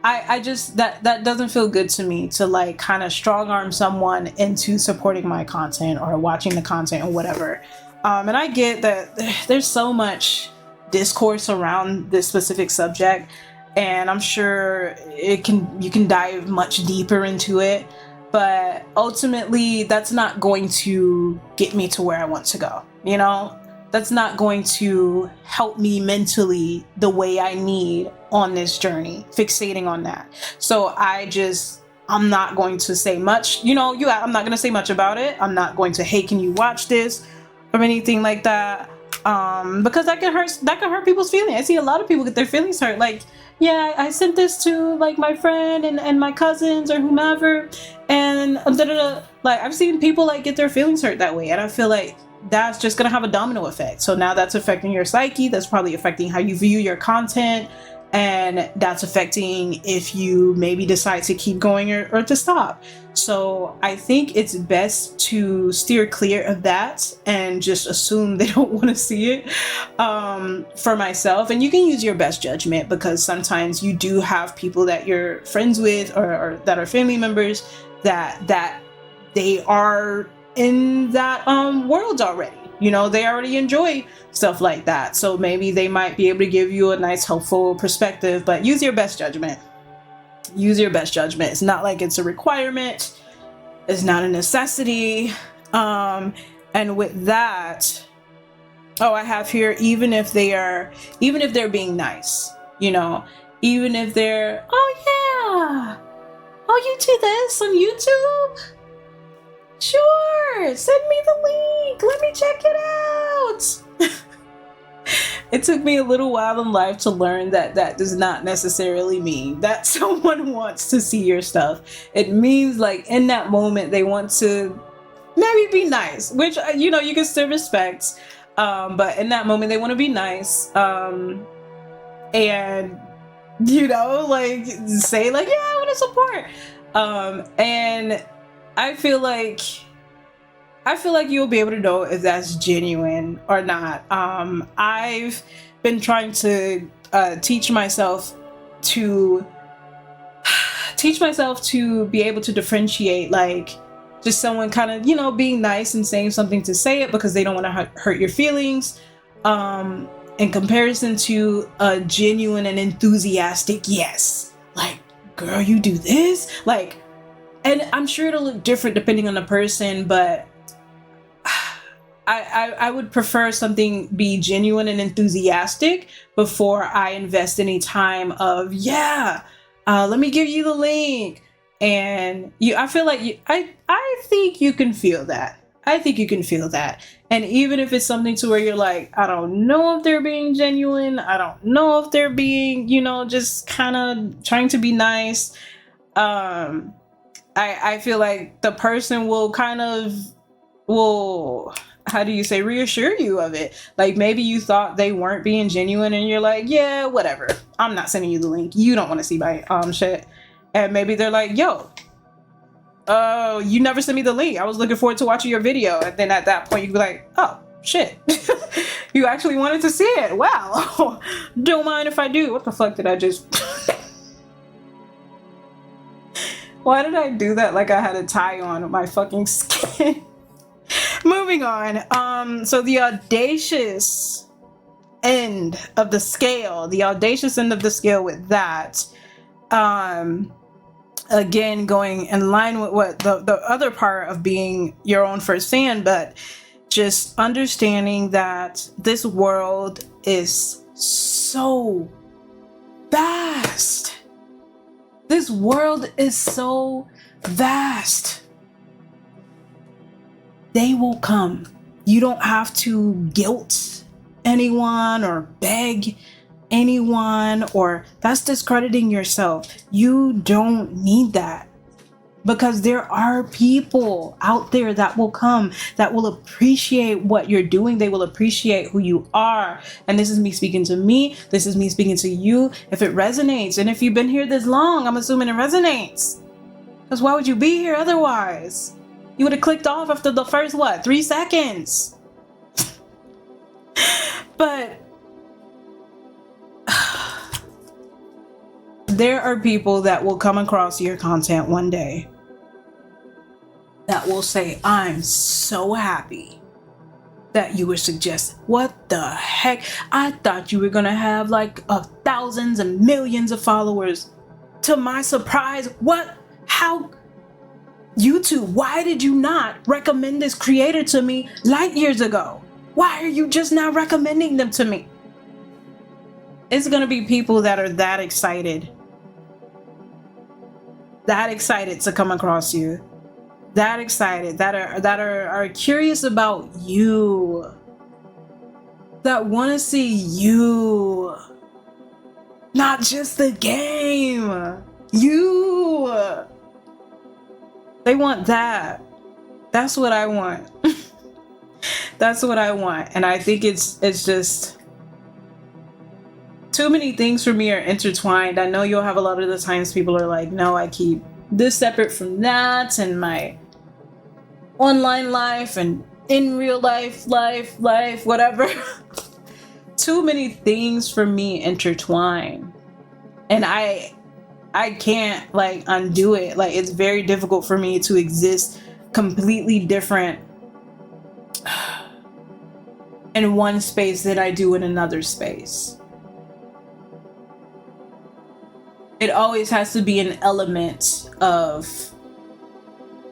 [SPEAKER 1] I just, that doesn't feel good to me, to like kind of strong arm someone into supporting my content or watching the content or whatever. And I get that there's so much discourse around this specific subject, and I'm sure you can dive much deeper into it, but ultimately that's not going to get me to where I want to go. That's not going to help me mentally the way I need on this journey, fixating on that. So I'm not going to say much, I'm not going to say much about it. I'm not going to, hey, can you watch this or anything like that? Because that can hurt people's feelings. I see a lot of people get their feelings hurt. Like, yeah, I sent this to like my friend and my cousins or whomever, and like I've seen people like get their feelings hurt that way, and I feel like that's just gonna have a domino effect. So now that's affecting your psyche. That's probably affecting how you view your content, and that's affecting if you maybe decide to keep going or to stop. So I think it's best to steer clear of that and just assume they don't want to see it, for myself. And you can use your best judgment, because sometimes you do have people that you're friends with or that are family members that they are in that world already. They already enjoy stuff like that. So maybe they might be able to give you a nice, helpful perspective, but use your best judgment. Use your best judgment. It's not like it's a requirement. It's not a necessity. And with that, I have here, even if they're being nice, even if they're, oh yeah, you do this on YouTube? Sure, send me the link. Let me check it out. It took me a little while in life to learn that does not necessarily mean that someone wants to see your stuff. It means like in that moment they want to maybe be nice, which you can still respect. But in that moment they want to be nice. And like say like, yeah, I want to support. And I feel like you'll be able to know if that's genuine or not. I've been trying to teach myself to be able to differentiate, like just someone kind of, being nice and saying something to say it because they don't want to hurt your feelings, in comparison to a genuine and enthusiastic yes. Like, girl, you do this? Like, and I'm sure it'll look different depending on the person, but I would prefer something be genuine and enthusiastic before I invest any time of, let me give you the link. And I feel like I think you can feel that. I think you can feel that. And even if it's something to where you're like, I don't know if they're being genuine. I don't know if they're being, just kind of trying to be nice. I feel like the person will how do you say, reassure you of it. Like maybe you thought they weren't being genuine and you're like, yeah, whatever. I'm not sending you the link. You don't want to see my shit. And maybe they're like, yo, you never sent me the link. I was looking forward to watching your video. And then at that point you could be like, oh shit. You actually wanted to see it. Wow. Don't mind if I do. What the fuck did I just Why did I do that like I had a tie on my fucking skin? Moving on. So the audacious end of the scale with that, again, going in line with what the other part of being your own first fan, but just understanding that this world is so vast. This world is so vast. They will come. You don't have to guilt anyone or beg anyone, or that's discrediting yourself. You don't need that, because there are people out there that will come, that will appreciate what you're doing. They will appreciate who you are. And this is me speaking to me. This is me speaking to you. If it resonates, and if you've been here this long, I'm assuming it resonates. Because why would you be here otherwise? You would have clicked off after the first, 3 seconds. But there are people that will come across your content one day that will say, I'm so happy that you were suggested. What the heck? I thought you were gonna have like thousands and millions of followers. To my surprise, what? How? YouTube, why did you not recommend this creator to me light years ago? Why are you just now recommending them to me? It's gonna be people that are that excited to come across you, that excited, that are curious about you, that want to see you, not just the game, you. They want that. That's what I want. That's what I want. And I think it's just too many things for me are intertwined. I know you'll have a lot of the times people are like, no, I keep this separate from that, and my online life and in real life, whatever. Too many things for me intertwine. And I can't like undo it. Like, it's very difficult for me to exist completely different in one space than I do in another space. It always has to be an element of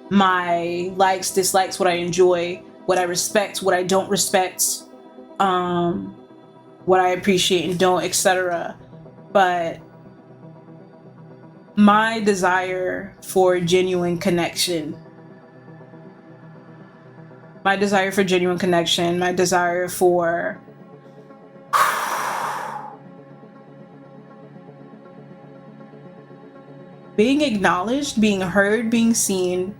[SPEAKER 1] my likes, dislikes, what I enjoy, what I respect, what I don't respect, what I appreciate and don't, etc. But my desire for genuine connection, my desire for being acknowledged, being heard, being seen,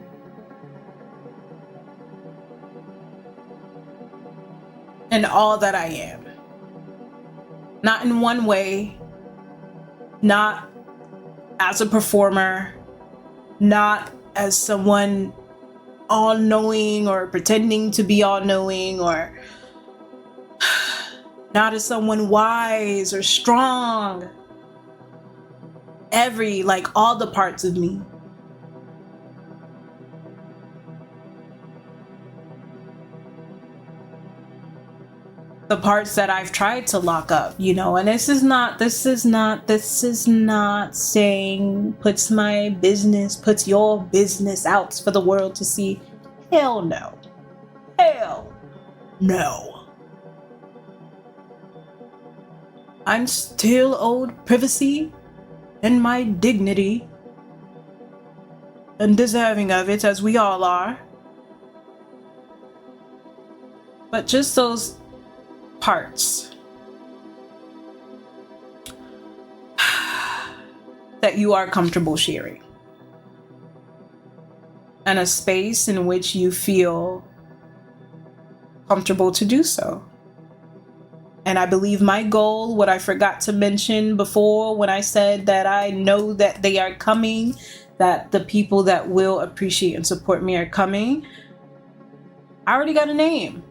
[SPEAKER 1] and all that I am. Not in one way, not as a performer, not as someone all-knowing or pretending to be all-knowing, or not as someone wise or strong. All the parts of me. The parts that I've tried to lock up, and this is not saying puts your business out for the world to see. Hell no. Hell no. I'm still owed privacy and my dignity, and deserving of it, as we all are. But just those parts that you are comfortable sharing, and a space in which you feel comfortable to do so. And I believe my goal, what I forgot to mention before when I said that I know that they are coming, that the people that will appreciate and support me are coming, I already got a name.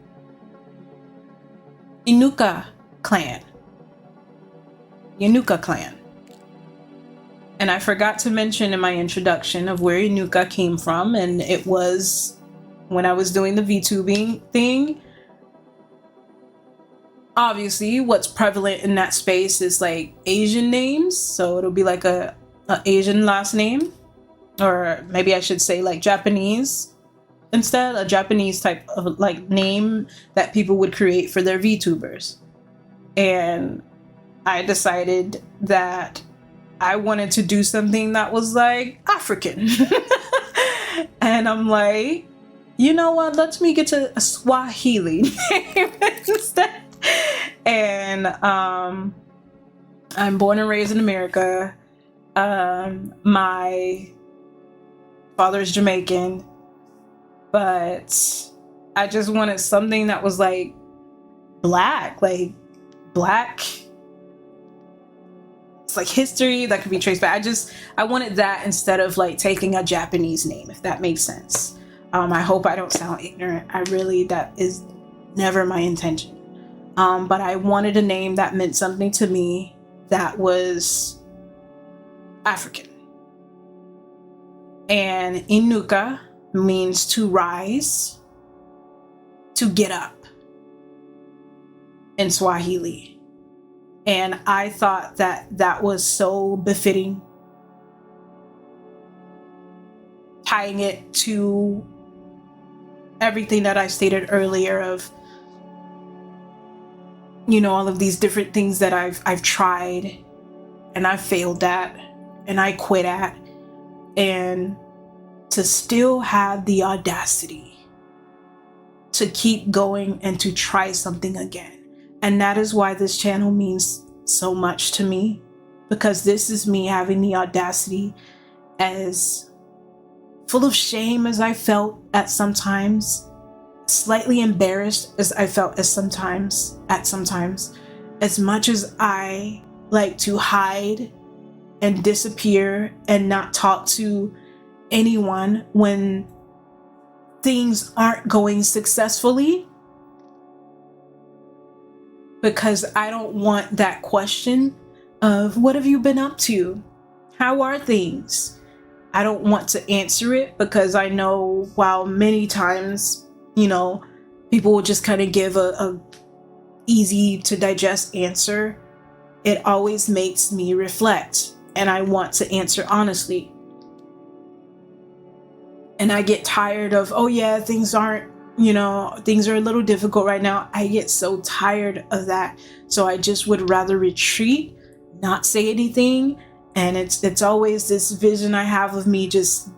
[SPEAKER 1] Inuka Clan. Inuka Clan. And I forgot to mention in my introduction of where Inuka came from, and it was when I was doing the VTubing thing. Obviously, what's prevalent in that space is like Asian names, so it'll be like a Asian last name, or maybe I should say like Japanese instead, a Japanese type of like name that people would create for their VTubers. And I decided that I wanted to do something that was like African. And I'm like, you know what, let me get to a Swahili name instead. And I'm born and raised in America. My father is Jamaican, but I just wanted something that was like black. It's like history that could be traced back. I wanted that instead of like taking a Japanese name, if that makes sense. I hope I don't sound ignorant. That is never my intention. But I wanted a name that meant something to me that was African. And Inuka means to rise, to get up in Swahili. And I thought that that was so befitting, tying it to everything that I stated earlier of, you know, all of these different things that I've tried and I failed at and I quit at, and to still have the audacity to keep going and to try something again. And that is why this channel means so much to me, because this is me having the audacity, as full of shame as I felt at sometimes, slightly embarrassed as I felt at sometimes, as much as I like to hide and disappear and not talk to anyone when things aren't going successfully, because I don't want that question of what have you been up to? How are things? I don't want to answer it, because I know while many times, you know, people will just kind of give a easy to digest answer, it always makes me reflect, and I want to answer honestly. And I get tired of, oh yeah, things aren't, you know, things are a little difficult right now. I get so tired of that. So I just would rather retreat, not say anything. And it's always this vision I have of me just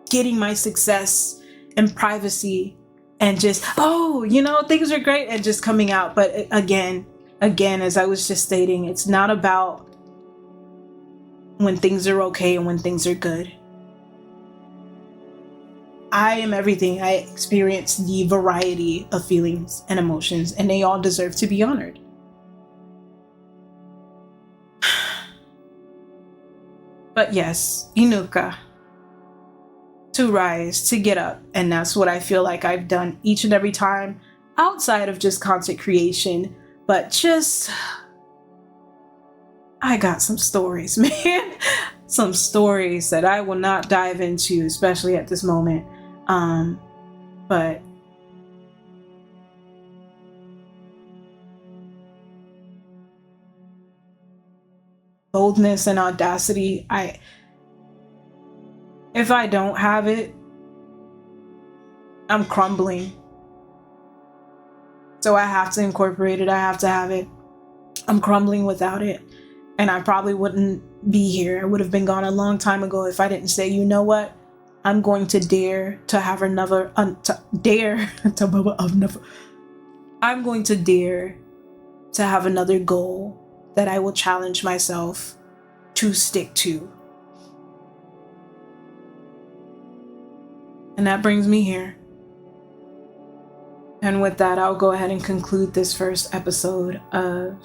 [SPEAKER 1] getting my success in privacy and just, oh, you know, things are great, and just coming out. But again, as I was just stating, it's not about when things are okay and when things are good. I am everything. I experience the variety of feelings and emotions, and they all deserve to be honored. But yes, Inuka, to rise, to get up. And that's what I feel like I've done each and every time, outside of just content creation, but just, I got some stories, man. Some stories that I will not dive into, especially at this moment. But boldness and audacity, if I don't have it, I'm crumbling. So I have to incorporate it. I have to have it. I'm crumbling without it. And I probably wouldn't be here. I would have been gone a long time ago if I didn't say, you know what? I'm going to dare to have another, I'm going to dare to have another goal that I will challenge myself to stick to. And that brings me here. And with that, I'll go ahead and conclude this first episode of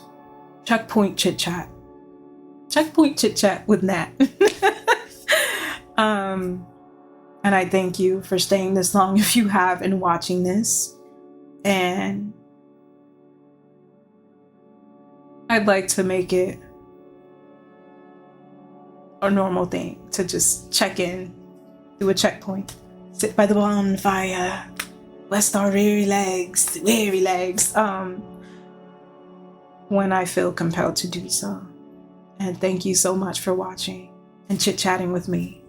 [SPEAKER 1] Checkpoint Chitchat. Checkpoint Chitchat with Nat. And I thank you for staying this long if you have and watching this. And I'd like to make it a normal thing to just check in, do a checkpoint, sit by the bonfire, rest our weary legs, when I feel compelled to do so. And thank you so much for watching and chit-chatting with me.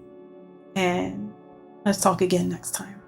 [SPEAKER 1] And let's talk again next time.